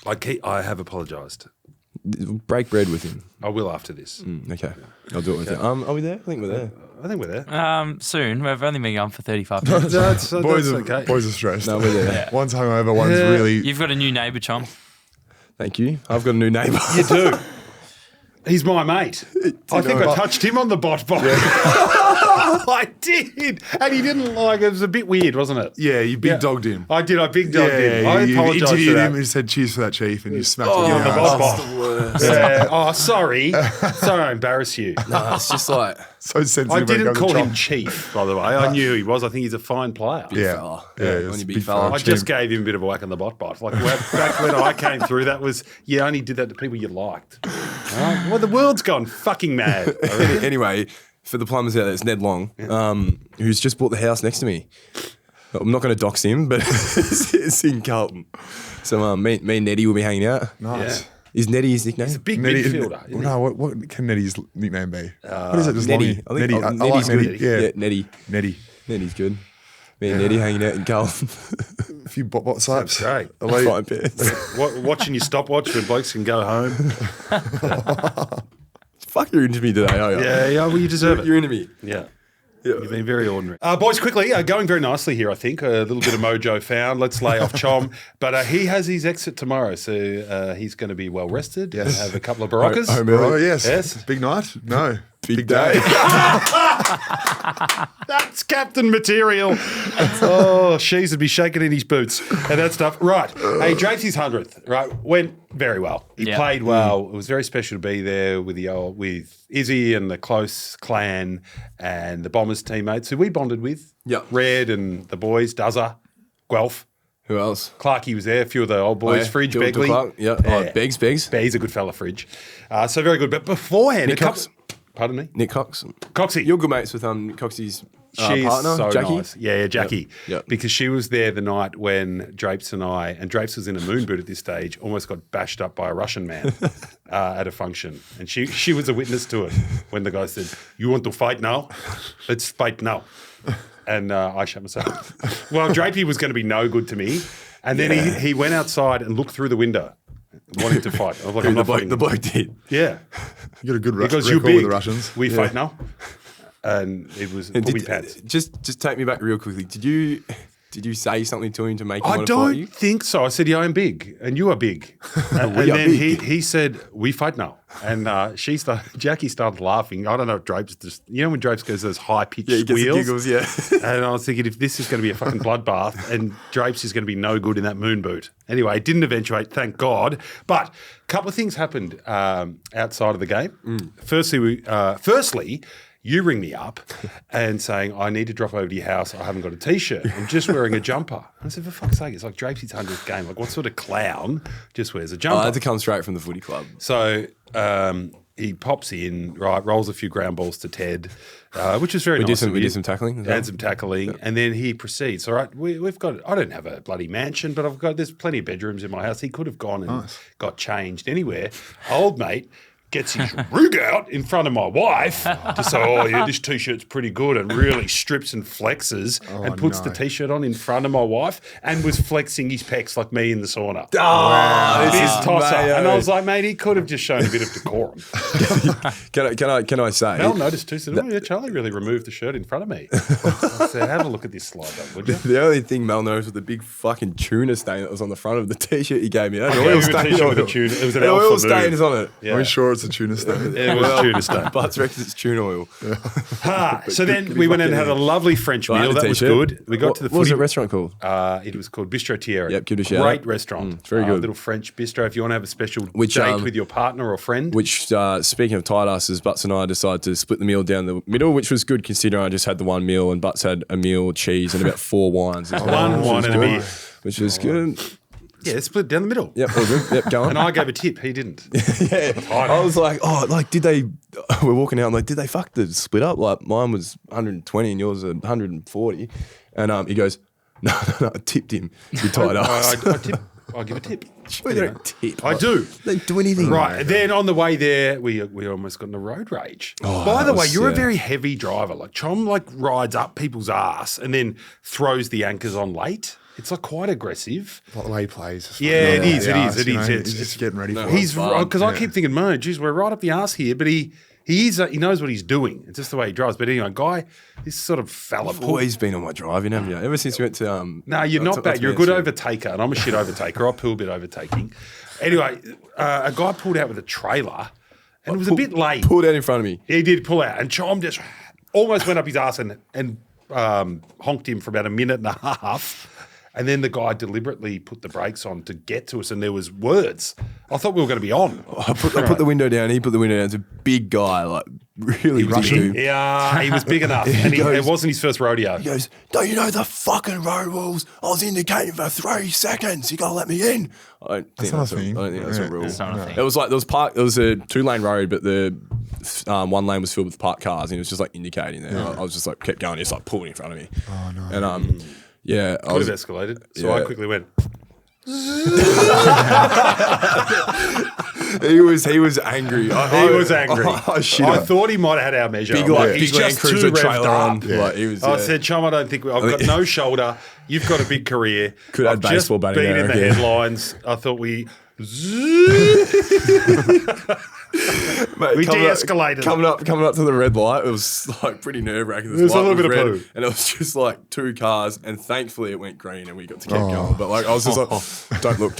I have apologised. Break bread with him. I will after this. Okay, I'll do it with you. Are we there? I think we're there. I think we're there. Soon. We've only been going for 35 minutes. That's Boys okay. are stressed. No, we're there. One's hungover. One's really. You've got a new neighbour, Chom. Thank you. I've got a new neighbour. You do. He's my mate. I think I touched him on the bot. I did. And he didn't like it. It was a bit weird, wasn't it? Yeah, you big dogged him. I did. I big dogged him. I you apologise for interviewed that. him and said cheers for that, Chief, and you smacked Oh, him on in the the ass. bot. Yeah. Oh, sorry. Sorry I embarrass you. No, it's just like So sensitive. I when it didn't comes to call him Chom. Chief, by the way. I knew who he was. I think he's a fine player. Yeah, fella. yeah, Yeah, it's when you a big big fella. fella. I just gave him a bit of a whack on the bot. Like back when I came through, that was, you only did that to people you liked. All right? Well, the world's gone fucking mad. Anyway, for the plumbers out there, it's Ned Long, who's just bought the house next to me. I'm not going to dox him, but it's in Carlton. So me and Neddy will be hanging out. Nice. Yeah. Is Neddy his nickname? He's a big Nettie, midfielder. Isn't he? no, what can Nettie's nickname be? What is it? Just Neddy. Longy? I think I Neddy's like good. Nettie. Yeah, Neddy. Nettie. Neddy's good. Me and Neddy hanging out in Carlton. A few bot slaps. Great. Elite. Fine pants. Watching your stopwatch when blokes can go home. Fuck, you're into me today, are you? Yeah, well, you deserve it. You're into me. Yeah. You've been very ordinary. Boys, quickly, going very nicely here, I think. A little bit of mojo found. Let's lay off Chom. But he has his exit tomorrow, so he's going to be well rested. Yes. Have a couple of Baroccas. Oh, yes. Yes. Big night? No. Big day. That's captain material. Oh, Shees would be shaking in his boots and that stuff. Right. Hey, Drake's 100th, right, went very well. He played well. It was very special to be there with with Izzy and the close clan and the Bombers teammates who we bonded with. Yeah. Red and the boys, Duzza, Guelph. Who else? Clarkey was there, a few of the old boys, Fridge, Phil Begley. Clark. Yeah. Oh, Beggs. He's a good fella, Fridge. So very good. But beforehand, Nick Cox. Pardon me? Nick Cox. Coxie. You're good mates with Coxie's She's partner, so Jackie. nice. Yeah, Jackie. Yeah. Because she was there the night when Drapes and Drapes was in a moon boot at this stage, almost got bashed up by a Russian man at a function. And she was a witness to it when the guy said, "You want to fight now? Let's fight now." And I shut myself. Well, Drapey was going to be no good to me. And then he went outside and looked through the window, wanting to fight. I was like, I'm not fighting. The bloke did. Yeah. You got a good Because record you're big. with the Russians. We fight now. And it was And puppy pads. just take me back real quickly. Did you say something to him to make him I want to fight you? don't think so. I said, yeah, I'm big and you are big. And We are then big. he said, we fight now. And Jackie started laughing. I don't know if Drapes just, when Drapes goes those high-pitched Yeah, he gets the squeals. giggles, yeah. And I was thinking, if this is going to be a fucking bloodbath and Drapes is going to be no good in that moon boot. Anyway, it didn't eventuate, thank God. But a couple of things happened outside of the game. Firstly, you ring me up and saying, I need to drop over to your house. I haven't got a T-shirt. I'm just wearing a jumper. I said, for fuck's sake, it's like Drapes' 100th game. Like, what sort of clown just wears a jumper? I had to come straight from the footy club. So he pops in, right, rolls a few ground balls to Ted, which is very nice. We did some tackling. And some tackling, and then he proceeds. All right, we've got. I don't have a bloody mansion, but there's plenty of bedrooms in my house. He could have gone and got changed anywhere. Old mate gets his rig out in front of my wife to say, oh, yeah, this T-shirt's pretty good, and really strips and flexes and puts the T-shirt on in front of my wife and was flexing his pecs like me in the sauna. Oh, This tosser. And I was like, mate, he could have just shown a bit of decorum. Can I say? Mel noticed too, said, oh, yeah, Charlie really removed the shirt in front of me. I said, have a look at this slide, though, would you? The only thing Mel noticed was the big fucking tuna stain that was on the front of the T-shirt he gave me. An gave oil you a stain T-shirt on with a it. tuna. It was an An alpha oil moon. stain is on it. Yeah. Are we sure it's a tuna stain? It was tuna stain. Butts reckons it's tuna oil. So then we went and had a lovely French I had meal. a That was T-shirt. good. We got to the What was footy. the restaurant called? It was called Bistro Tierra. Yep, give it a shout Great out. restaurant. It's very good. Little French bistro if you want to have a special Which, date with your partner or friend. Which, speaking of tight asses, Butts and I decided to split the meal down the middle, which was good considering I just had the one meal and Butts had a meal, cheese, and about 4 wines. as well, One which wine was and a good, beer. Which was good. Yeah, split down the middle. Yep, all good. Yep, go on. And I gave a tip. He didn't. I was like, did they, we're walking out, I'm like, did they fuck the split up? Like, mine was 120 and yours was 140. And he goes, no, I tipped him. You tight ass. I give a tip. We don't tip. I do. They don't do anything. Right. Then on the way there, we almost got into road rage. By the that way, was- you're a yeah. very heavy driver. Like Chom rides up people's ass and then throws the anchors on late. It's like quite aggressive. Like the way he plays. Yeah, it is. It is. It is. He's just getting ready for it. He's fun. because I keep thinking, man, geez, we're right up the arse here, but he knows what he's doing. It's just the way he drives. But anyway, guy, this sort of fella. I've always been on my driving, haven't you? Ever since you went to No, you're not bad. that's You're a good Mansfield. overtaker, and I'm a shit overtaker. I pull a bit overtaking. Anyway, a guy pulled out with a trailer, and it was a bit late. Pulled out in front of me. He did pull out, and Chom just almost went up his ass and honked him for about a minute and a half. And then the guy deliberately put the brakes on to get to us, and there was words. I thought we were going to be on. I put the window down. He put the window down. It's a big guy, like really Russian. Yeah, he was big enough, and it wasn't his first rodeo. He goes, don't you know the fucking road rules? I was indicating for 3 seconds. You got to let me in. I don't think not that's a thing. I don't think that's a rule. It's not a thing. It was like there was a 2-lane road, but the one lane was filled with parked cars, and he was just like indicating there. I was just like kept going, just like pulling in front of me. Oh no! And yeah, I Could was, have escalated. So I quickly went. he was angry. He was angry. I thought he might have had our measure. Big I'm like he's big Land just too Cruiser revved trailer on. up. Like, he was, I yeah. said, Chum, I don't think I've got no shoulder. You've got a big career. Could have I've had baseball just batting been there, in the yeah. headlines. I thought we. Mate, We coming up- de-escalated. Coming up to the red light, it was like pretty nerve-wracking. This There's a light little was bit of red, poo. and it was just like 2 cars, and thankfully it went green and we got to keep going. But like I was just like, don't look.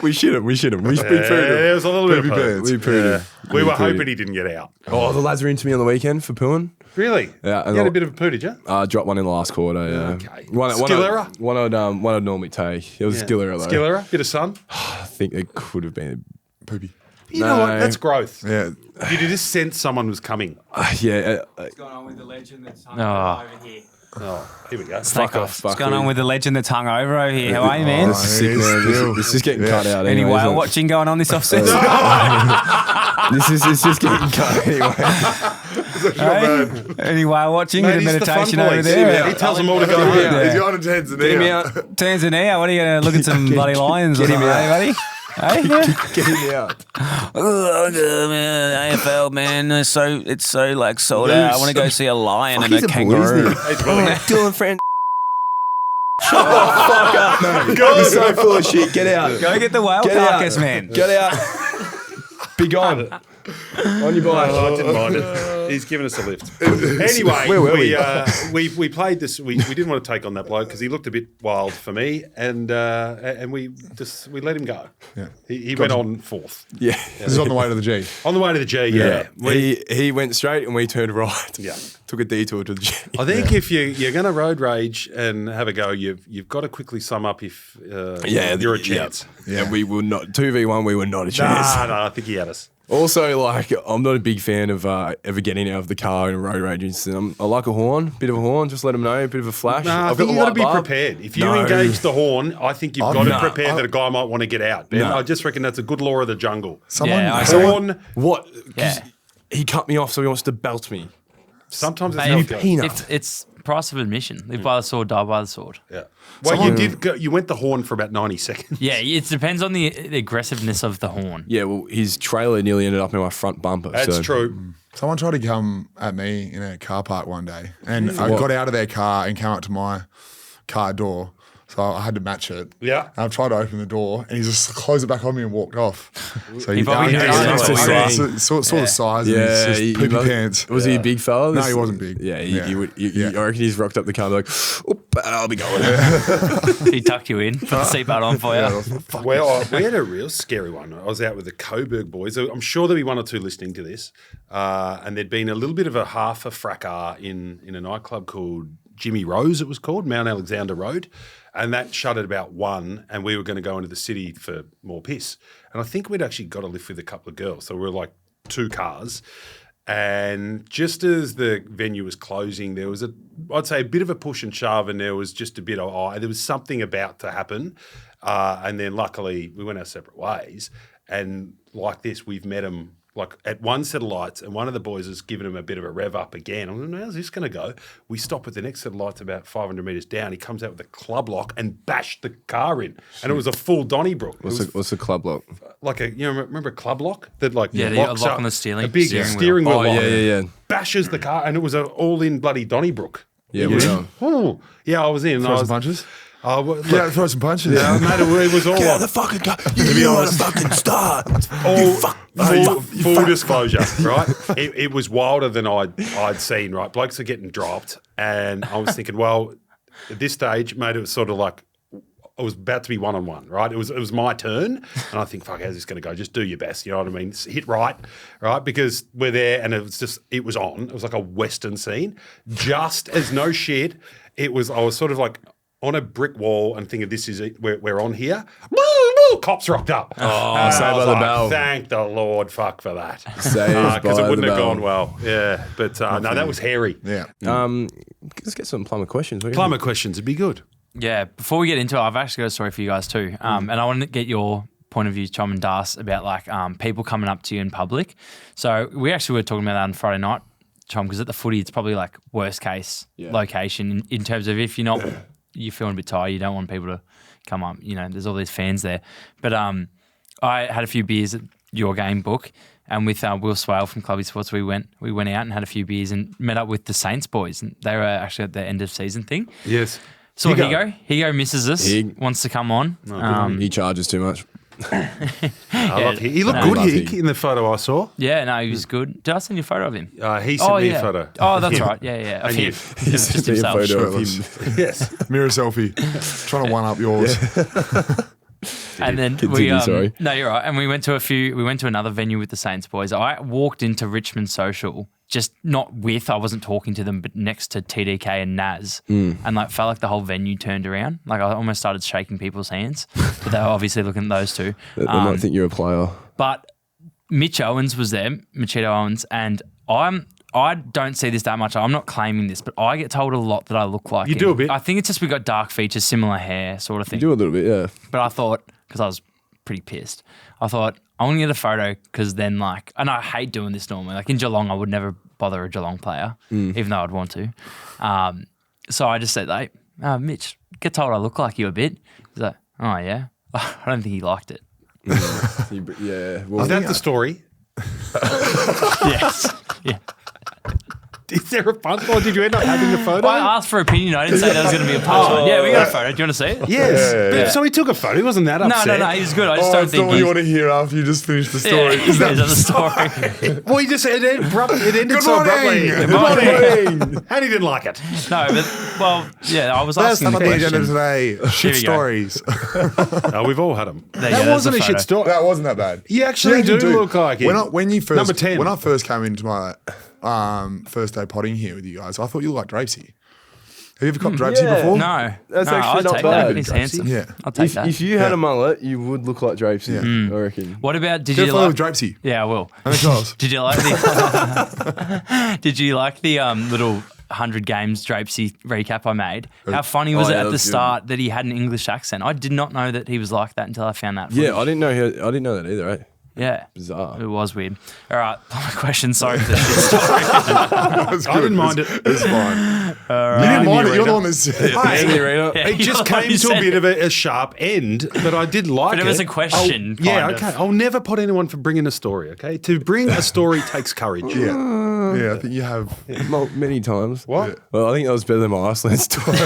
We shit him. We Yeah, pooed there him. was a little bit of Baby poo. birds. We pooed him. We were pooed hoping him. he didn't get out. Oh, the lads were into me on the weekend for pooing. Really? Yeah, and You had a I'll- bit of a poo, did you? Dropped one in the last quarter. Yeah. Okay. Skill error? One I'd normally take. It was skill error though. Skill error? Bit of sun? I think it could have been. Poopy. You know what? No. That's growth. Yeah. You did just sense someone was coming. Yeah. What's going on with the legend that's hung Oh. over here? Oh, here we go. Fuck off. What's going on with the legend that's hung over here? How are you, man? This is sick, it's man. still- This is getting yeah. cut out. Any anyway, whale isn't it? watching going on this off-season? It's just getting cut anyway. Hey? Any whale watching Mate, with a he's the fun meditation over police. there? He tells them all to go home. Yeah. He's going to Tanzania. Get him out. Tanzania, what are you going to look at some bloody lions or Get him something, out. eh, buddy? Hey? Get him out. Oh, man, AFL, man, it's so like sold out. I want to go see a lion and He's a a boy, kangaroo. isn't he? He's really- Dylan friend. Shut the fuck up, man. You're so full of shit. Get out. Go get the whale Get carcass, out. man. Get out. Be gone. On your bike. Oh, I didn't mind it. He's giving us a lift. Anyway, Where were we played this. We didn't want to take on that bloke because he looked a bit wild for me, and we let him go. Yeah. He went on 4th Yeah. This is on the way to the G. on the way to the G. Yeah, He went straight and we turned right. Yeah. Took a detour to the G. I think if you're going to road rage and have a go, you've got to quickly sum up if you're a chance. Yeah, we were not 2v1. We were not a chance. No, I think he had us. Also, like, I'm not a big fan of ever getting out of the car in a road rage incident. I like a horn, bit of a horn, just let them know, a bit of a flash. No, I I've think the you've got to light be bulb. prepared. If you No. engage the horn, I think you've got to no, prepare that a guy might want to get out. Ben, No. I just reckon that's a good law of the jungle. Someone, Yeah, I someone Horn, What? 'Cause Yeah. he cut me off, so he wants to belt me. sometimes it's Mate, how it if- goes. Peanut. It's price of admission. Live by the sword, die by the sword. Yeah. Well, you did. You went the horn for about 90 seconds. Yeah, it depends on the aggressiveness of the horn. Yeah, well, his trailer nearly ended up in my front bumper. That's so. true. Someone tried to come at me in a car park one day, and I What? got out of their car and came up to my car door. So I had to match it. Yeah. And I've tried to open the door, and he just closed it back on me and walked off. So He probably knows it's what the it size, saw the size. Yeah, of his just poopy was, pants. Was he a big fella? No, he wasn't big. Yeah, Yeah. I reckon he's rocked up the car like, oop, I'll be going. He tucked you in, put the seatbelt on for you. Well, we had a real scary one. I was out with the Coburg boys. I'm sure there'll be one or two listening to this. And there'd been a little bit of a half a fracas in a nightclub called Jimmy Rose, it was called, Mount Alexander Road. And that shut at about 1, and we were going to go into the city for more piss. And I think we'd actually got a lift with a couple of girls. So we were like 2 cars. And just as the venue was closing, there was I'd say a bit of a push and shove, and there was just a bit of, there was something about to happen. And then luckily we went our separate ways. And like this, we've met them like at one set of lights, and one of the boys has given him a bit of a rev up again. I'm like, how's this going to go? We stop at the next set of lights about 500 metres down. He comes out with a club lock and bashed the car in. And it was a full Donnybrook. What's the club lock? Like remember a club lock that like Yeah, the locks lock up, on the steering a big wheel. steering wheel Oh, lock. yeah. Bashes the car, and it was an all-in bloody Donnybrook. Yeah, You we know? know. Oh, yeah, I was in. and I Throw was, some punches. look, Yeah, throw some punches. yeah, mate, it was all on. fucking car. You want to fucking start. Full disclosure, right? It was wilder than I'd seen, right? Blokes are getting dropped, and I was thinking, well, at this stage, mate, it was sort of like I was about to be 1-on-1, right? It was my turn, and I think, fuck, how's this going to go? Just do your best, you know what I mean? Hit right, because we're there, and it was on. It was like a Western scene. Just as no shit, I was sort of like on a brick wall and thinking, this is it, we're on here. Cops rocked up. Oh, Saved by the bell. Thank the Lord, fuck for that. Saved Because it by wouldn't the have bell. gone well. Yeah, but no, that was hairy. Yeah. Let's get some plumber questions. What do you Plumber questions would be good. Yeah, before we get into it, I've actually got a story for you guys too. And I wanted to get your point of view, Chom and Das, about like people coming up to you in public. So we actually were talking about that on Friday night, Chom, because at the footy, it's probably like worst case location in terms of if you're feeling a bit tired, you don't want people to come up. You know, there's all these fans there. But I had a few beers at your game book, and with Will Swale from Clubby Sports, we went out and had a few beers and met up with the Saints boys, and they were actually at the end of season thing. Yes. So Higo misses us, Hig. wants to come on. He charges too much. I love him. He looked good, Hick, in the photo I saw. Yeah, no, he was good. Did I send you a photo of him? He sent me a photo. Oh, that's right. Yeah. Of And him. you. It was just Sent me a himself. photo of him. Shirtless. Yes. Mirror selfie. Trying to one up yours. And then Continue, sorry. No, you're right. And we went to another venue with the Saints boys. I walked into Richmond Social, just not with, I wasn't talking to them, but next to TDK and Naz. And like felt like the whole venue turned around. Like I almost started shaking people's hands. But they were obviously looking at those two. They might think you're a player. But Mitch Owens was there, Machito Owens, and I don't see this that much. I'm not claiming this, but I get told a lot that I look like him. do a bit. I think it's just we got dark features, similar hair, sort of thing. You do a little bit, yeah. But I thought, because I was pretty pissed, I thought, I want to get a photo because then and I hate doing this normally. Like in Geelong, I would never bother a Geelong player, even though I'd want to. So I just said, hey, Mitch, get told I look like you a bit. He's like, oh, yeah. I don't think he liked it. Yeah. Well, Is that the story? Yes. Yeah. Is there a punchline? Did you end up having a photo? Well, I asked for opinion. I didn't say there was going to be a punchline. Yeah, we got a photo. Do you want to see it? Yes. Yeah. But so he took a photo. He wasn't that No, upset. he was good. I just Oh, don't it's not think what you want to hear after you just finished the story. Yeah, Is that the story? Well, he just it ended Good so morning. abruptly. Good morning. And he didn't like it. No, but, well, yeah, I was That's asking not the the agenda question. today. Shit we go. stories. No, we've all had them. There you That go, there's wasn't the a shit photo. story. That wasn't that bad. You actually do look like him. When you first Number 10. When I first came into my first day potting here with you guys, I thought you looked like Drapesy. Have you ever copped Drapesy yeah. before? No. That's no, actually I'll not take bad. that. He's handsome. Yeah. I'll take that. If you had Yeah. a mullet, you would look like Drapesy, I reckon. What about, did Get a you photo like... with Drapesy. Yeah, I will. And Charles. Did you like the Did you like the little 100 games Drapesy recap I made? How funny was Oh, it yeah, at that the was good. start that he had an English accent? I did not know that he was like that until I found that. Yeah, footage. I didn't know that either, eh? Yeah. Bizarre. It was weird. All right, question. Sorry for the shit story. I didn't mind it. It's fine. You didn't mind it. You're the one that said In the arena. Yeah, It just came to a bit of a sharp end, but I did like it. But it was a question, Yeah, kind of. okay. I'll never pot anyone for bringing a story, okay? To bring a story takes courage. Yeah, I think you have. Many times. What? Well, I think that was better than my Iceland story.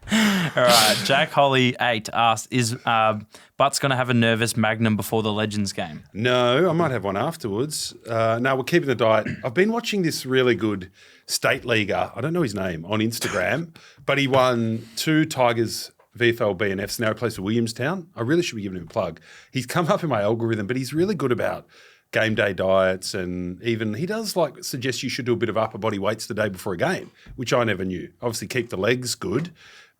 All right, Jack Holly 8 asked, is Butts going to have a nervous Magnum before the Legends game? No, I might have one afterwards. No, we're keeping the diet. I've been watching this really good state leaguer, I don't know his name, on Instagram, but he won 2 Tigers VFL BNFs, now he plays for Williamstown. I really should be giving him a plug. He's come up in my algorithm, but he's really good about game day diets, and even he does like suggest you should do a bit of upper body weights the day before a game, which I never knew. Obviously keep the legs good.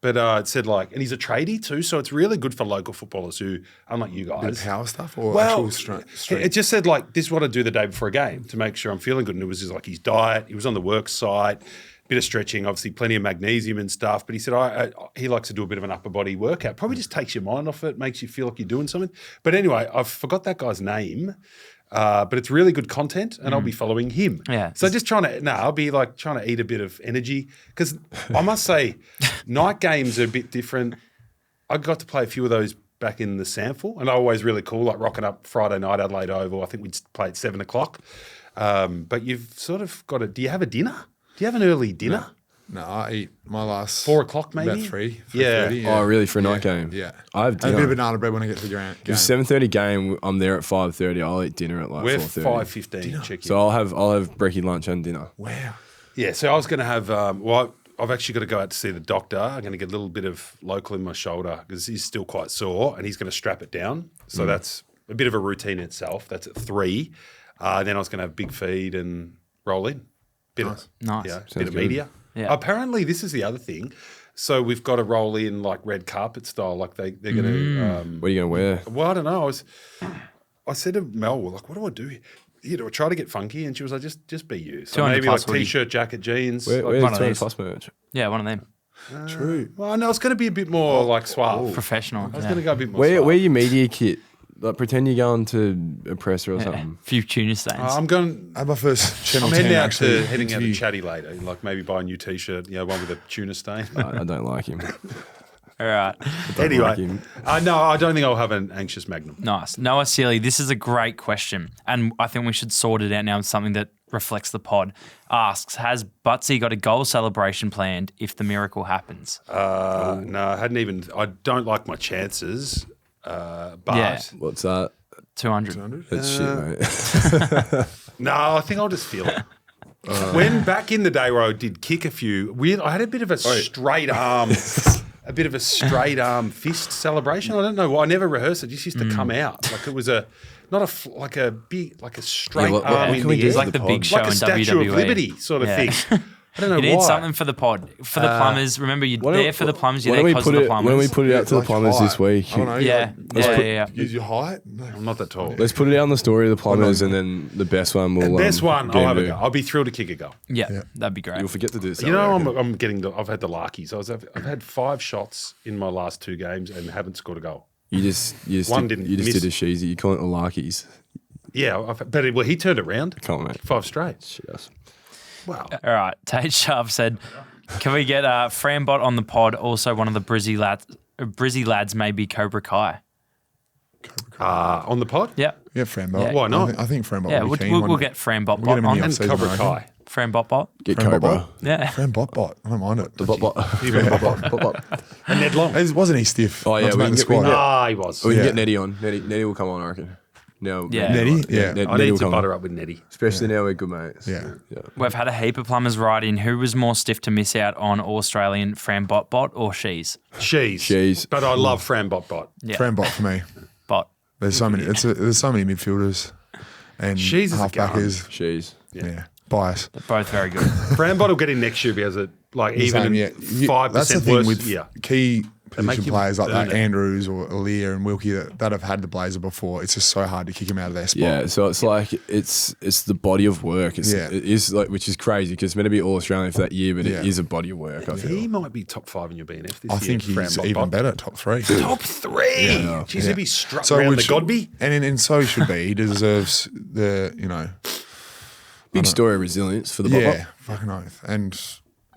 But it said and he's a tradie too, so it's really good for local footballers who, unlike you Bit guys. of power stuff or actual strength? It just said this is what I do the day before a game to make sure I'm feeling good. And it was just his diet. He was on the work site, bit of stretching, obviously plenty of magnesium and stuff. But he said he likes to do a bit of an upper body workout. Probably just takes your mind off it, makes you feel like you're doing something. But anyway, I forgot that guy's name. But it's really good content, and I'll be following him. Yeah. So just I'll be trying to eat a bit of energy, because I must say, night games are a bit different. I got to play a few of those back in the Sample, and always really cool, like rocking up Friday night, Adelaide Oval. I think we'd play at 7 o'clock. But you've sort of got to, do you have a dinner? Do you have an early dinner? No, I eat my last 4 o'clock maybe? about 3. Yeah. 3:30, Oh, really? For a night game? Yeah. I have And a bit dinner. of banana bread when I get to the game. If 7:30 game, I'm there at 5:30. I'll eat dinner at We're 4:30. 5:15 chicken. So I'll have brekkie, lunch, and dinner. Wow. Yeah, so I was going to have, I've actually got to go out to see the doctor. I'm going to get a little bit of local in my shoulder because he's still quite sore, and he's going to strap it down. So that's a bit of a routine in itself. That's at 3. Then I was going to have big feed and roll in. Nice. Yeah, bit of good. media. Yeah. Apparently, this is the other thing. So we've got to roll in red carpet style. They're going to. What are you going to wear? Well, I don't know. I said to Mel, what do I do here? Do I try to get funky? And she was like, just be you. So 200 maybe plus hoodie. t-shirt, jacket, jeans. Where's one of 200 these. plus merch? Yeah, one of them. True. Well, no, it's going to be a bit more suave. Professional. I was yeah. going to go a bit more Wear suave. your media kit. Pretend you're going to a presser or Yeah. something. Few tuna stains. I'm going. I had my first Channel I'm 10 heading out actually. to interview. Chatty later. Maybe buy a new t-shirt. One with a tuna stain. I don't like him. All right. Don't Anyway, like him. no, I don't think I'll have an anxious Magnum. Nice. Noah Sealy, this is a great question. And I think we should sort it out now. It's something that reflects the pod. Asks, has Butsy got a goal celebration planned if the miracle happens? No, I hadn't even. I don't like my chances. but Yeah. What's that? 200. That's shit, mate. no, I think I'll just feel it. When back in the day where I did kick a few, I had a bit of a straight arm, fist celebration. I don't know why. I never rehearsed it. It just used to come out like it was a straight arm in the air. It's like the big show like a in Statue WWE. of Liberty sort of thing. I don't know You why. need something for the pod. For the plumbers. Remember, you're there for the plumbers. You're there because of the plumbers. Why don't we put it out to the Like plumbers height. this week? I don't know. Yeah. Use your height. No. I'm not that tall. Let's put it out on the story of the plumbers, and then the best one will. Best one, I'll have a do. go. I'll be thrilled to kick a goal. Yeah, that'd be great. You'll forget to do this. You know, I've had the larkies. I've had 5 shots in my last 2 games and haven't scored a goal. You just One did, didn't you just miss. did a sheezy. You call it the Larkies. Yeah, but he turned around. Come on, mate. 5 straight. Shit. Wow. All right. Tate Sharp said, can we get Frambot on the pod? Also, one of the Brizzy lads may be Cobra Kai. On the pod? Yeah. Yeah, Frambot. Yeah. Why not? I think Frambot Yeah, would be keen. we'll wouldn't get Frambot We'll get him in on. the And off-season, Cobra I reckon. Kai. Frambot. Get Frambot Cobra. bot? Yeah. Frambot. I don't mind it. The bot. Even Bot. And Ned Long. Wasn't he stiff? Oh, yeah, Not to we make the can get- squad. He was. We can Yeah. get Nettie on. Nettie will come on, I reckon. No, Yeah. Nettie? Yeah. Nettie I need will to come butter on. up with Nettie. Especially now we're good mates. Yeah. We've had a heap of plumbers write in. Who was more stiff to miss out on All-Australian Frambot bot or Shees? She's. But I love Fran Bot. Yeah. Frambot for me. Bot. There's so many. There's so many midfielders and She's is a gun. halfbackers. She's. Yeah. Bias. They're both very good. Fran Bot will get in next year because it Same, even 5% That's the thing worse. with Yeah. key make position you players like earn that, it. Andrews or Aaliyah and Wilkie that have had the blazer before. It's just so hard to kick them out of their spot. Yeah, so it's like it's the body of work. It is like, which is crazy because it's meant to be all Australian for that year, but Yeah. it is a body of work. I feel. He might be top 5 in your BNF this I year. think Fran he's Bot. even better, top 3. Top 3. Yeah. Jeez, he'd be struck So around the which- Godby. And so he should be. He deserves the, Big story of resilience for the yeah, Bop. fucking oath. And,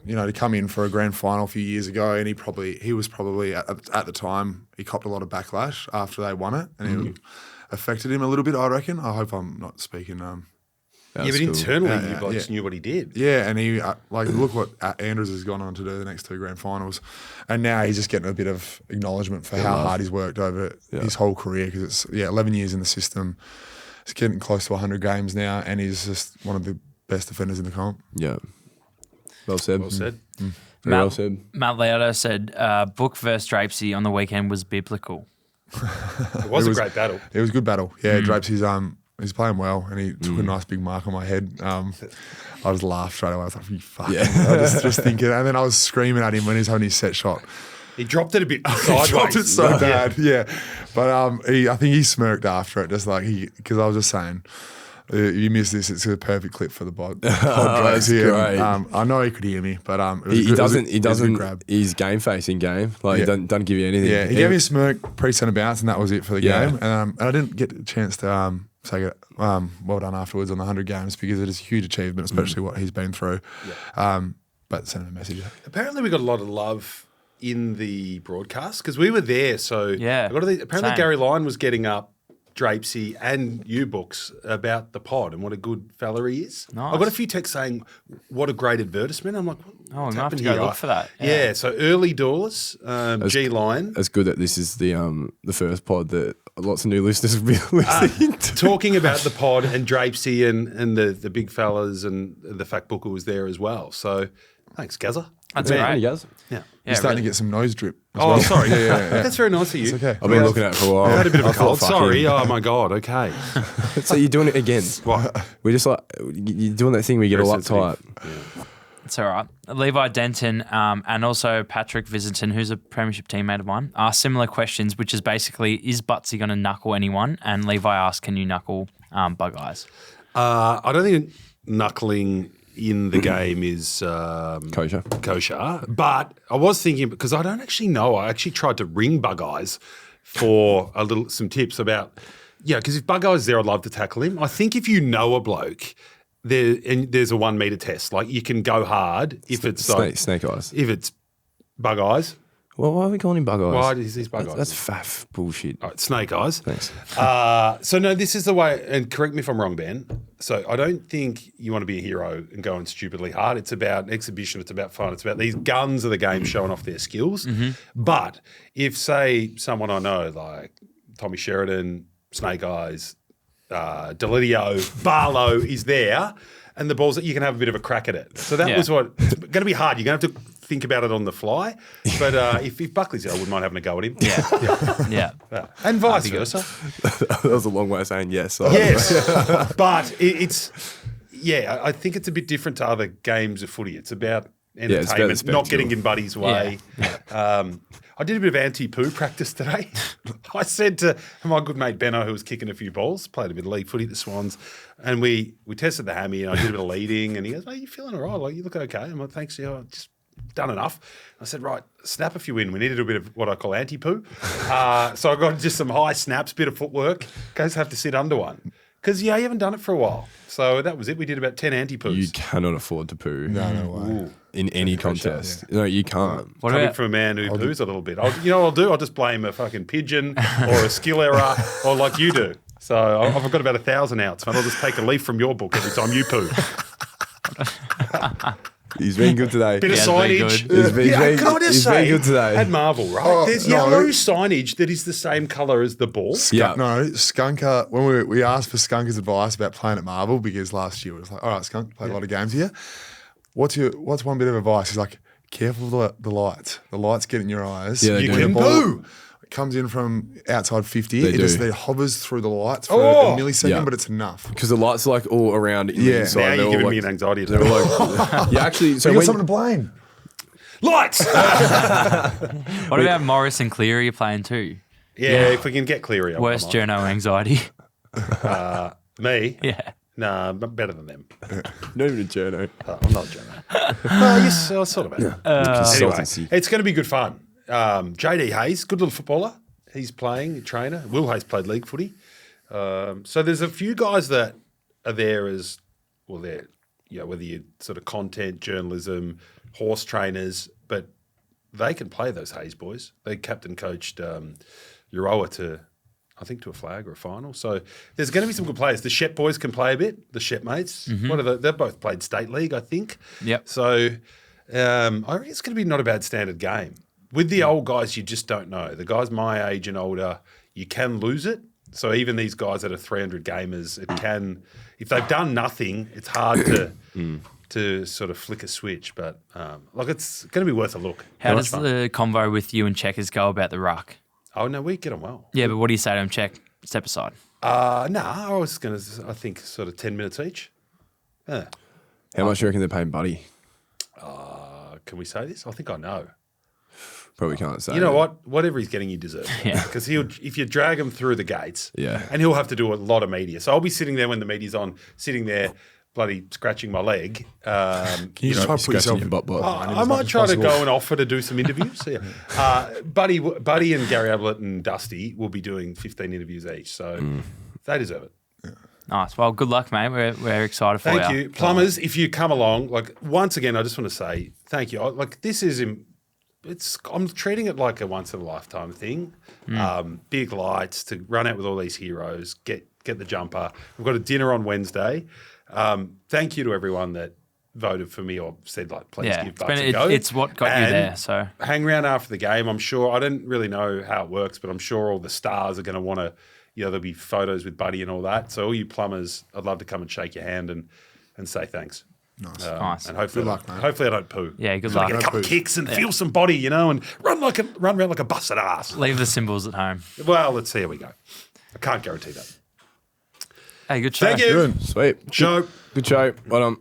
to come in for a grand final a few years ago, and he was probably at the time, he copped a lot of backlash after they won it, and it affected him a little bit, I reckon. I hope I'm not speaking. Yeah, That's but cool. internally, you just knew what he did. Yeah, and he look what Andrews has gone on to do the next 2 grand finals, and now he's just getting a bit of acknowledgement for how hard he's worked over his whole career because it's 11 years in the system. He's getting close to 100 games now, and he's just one of the best defenders in the comp. Yeah. Well said. Well said. Very well said. Matt Leoto said, Book versus Drapesy on the weekend was biblical. It was a great battle. It was a good battle. Yeah, Drapes, he's playing well, and he took a nice big mark on my head. I just laughed straight away. I was like, you fuck. Yeah. I was just thinking, and then I was screaming at him when he was having his set shot. He dropped it a bit He sideways. dropped it so bad, yeah. But I think he smirked after it, just like because I was just saying, you missed this. It's a perfect clip for the pod. That's great. I know he could hear me, but it was He good- it was a- doesn't. He it was a good doesn't. grab. He's game facing game. Like Yeah. he doesn't give you anything. Yeah, he gave me a smirk pre-centre bounce, and that was it for the Yeah. game. And I didn't get a chance to say well done afterwards on the 100 games because it is a huge achievement, especially what he's been through. But send him a message. Apparently, we got a lot of love in the broadcast because we were there. So Yeah, apparently same. Gary Lyon was getting up Drapesy and you books about the pod and what a good fella he is. Nice. I got a few texts saying what a great advertisement. I'm like, I'm going what's to have to happened go here? look for that. Yeah. So early doors, G Lyon. It's good that this is the first pod that lots of new listeners will be listening to. Talking about the pod and Drapesy and the big fellas and the fact Booker was there as well. So thanks, Gazza. That's Man. great. Hey, guys. Yeah. You're starting to get some nose drip. as Oh, well. sorry. yeah. That's very nice of you. It's okay. I've been looking at it for a while. I had a bit of a I thought, cold. fuck Sorry. him. Oh my God. Okay. So you're doing it again. What? We're just like you're doing that thing where you get Very all uptight. sensitive. It's all right. Levi Denton and also Patrick Visiton, who's a premiership teammate of mine, asked similar questions, which is basically, is Butsy going to knuckle anyone? And Levi asked, can you knuckle Bug Eyes? I don't think knuckling in the game is Kosher. but I was thinking because I don't actually know. I actually tried to ring Bug Eyes for some tips about because if Bug Eyes is there, I'd love to tackle him. I think if you know a bloke, there's a 1 meter test. Like you can go hard if it's Snake eyes. if it's Bug Eyes. Well, why are we calling him bug eyes? Why is these Bug Eyes? That's faff bullshit. All right, Snake Eyes. Thanks. So no, this is the way, and correct me if I'm wrong, Ben. So I don't think you want to be a hero and going stupidly hard. It's about exhibition. It's about fun. It's about these guns of the game showing off their skills. But if, say, someone I know, like Tommy Sheridan, Snake Eyes, Delidio, Barlow is there, and the ball's that you can have a bit of a crack at it. So that was what it's going to be hard. You're going to have to think about it on the fly. But if Buckley's there, I wouldn't mind having a go at him. Yeah. And vice versa. That was a long way of saying yes. Yes, but it's I think it's a bit different to other games of footy. It's about entertainment, it's about not getting in Buddy's way. I did a bit of anti-poo practice today. I said to my good mate Benno, who was kicking a few balls, played a bit of league footy at the Swans, and we tested the hammy, and I did a bit of leading, and he goes, "Mate, you feeling all right? Like, you look okay." I'm like, "Thanks, yeah, I've just done enough." I said, "Right, snap if you win." We needed a bit of what I call anti-poo. So I got just some high snaps, bit of footwork. Guys have to sit under one. Because, you haven't done it for a while. So that was it. We did about 10 anti-poos. You cannot afford to poo. No way. In any contest. No, you can't. What Coming about from a man who poos a little bit. You know what I'll do? I'll just blame a fucking pigeon or a skill error or like you do. So I've got about 1,000 outs, and I'll just take a leaf from your book every time you poo. He's been good today. Bit of signage. He's Can I just been say, good today. at Marvel, right? There's yellow signage that is the same colour as the ball. Yeah. No, Skunker, when we asked for Skunker's advice about playing at Marvel, because last year it was like, all right, Skunk, played a lot of games here. What's one bit of advice? He's like, careful of the lights. The lights get in your eyes. Yeah, they You do. can The ball poo. comes in from outside 50. They It do. just hovers through the lights for Oh. a millisecond, Yeah. but it's enough. Because the lights are like all around in the Yeah. inside. Now They're you're all giving like, me an anxiety they're attack. like, yeah, actually, so You got when, someone to blame. Lights! what about Morris and Cleary playing too? Yeah, if we can get Cleary. I'll Worst come on. journo anxiety. Me? Yeah. Nah, I'm better than them. not even a journo. I'm not a journo. Yes, I sort of am. Anyway, Consultancy. it's going to be good fun. JD Hayes, good little footballer. He's playing, trainer. Will Hayes played league footy. So there's a few guys that are there as, well, they're, whether you sort of content, journalism, horse trainers, but they can play, those Hayes boys. They captain coached Euroa to a flag or a final. So there's going to be some good players. The Shep boys can play a bit, the Shep mates. They've both played state league, I think. Yep. So I reckon it's going to be not a bad standard game. With the old guys, you just don't know. The guys my age and older, you can lose it. So even these guys that are 300 gamers, it can, if they've done nothing, it's hard to sort of flick a switch. But it's going to be worth a look. How does the convo with you and Checkers go about the ruck? Oh, no, we get on well. Yeah, but what do you say to him, Check? Step aside. I was going to, I think, sort of 10 minutes each. How much do you reckon they're paying Buddy? Can we say this? I think I know. Probably can't say. You know what? Whatever he's getting, you deserve. Yeah. Because if you drag him through the gates, Yeah. and he'll have to do a lot of media. So I'll be sitting there when the media's on, sitting there, bloody scratching my leg. Can you just try to put Scratching yourself your butt. I might try to go and offer to do some interviews. Buddy and Gary Ablett and Dusty will be doing 15 interviews each. So they deserve it. Nice. Well, good luck, mate. We're excited for you. Thank you. Plumbers, if you come along, once again, I just want to say thank you. This is, I'm treating it like a once in a lifetime thing. Big lights to run out with all these heroes, get the jumper. We've got a dinner on Wednesday. Thank you to everyone that voted for me or said please give Bucks a go. It's what got you there. So hang around after the game. I'm sure, I don't really know how it works, but I'm sure all the stars are going to want to, there'll be photos with Buddy and all that. So all you plumbers, I'd love to come and shake your hand and say thanks. Nice. Nice. And hopefully, Good luck, mate. hopefully I don't poo. Yeah, good Just wanna luck. Get a couple of kicks and feel some body, and run around like a busted ass. Leave the symbols at home. Well, let's see how we go. I can't guarantee that. Hey, good show. Thank you. Good. Sweet. Show. Good show. Well done.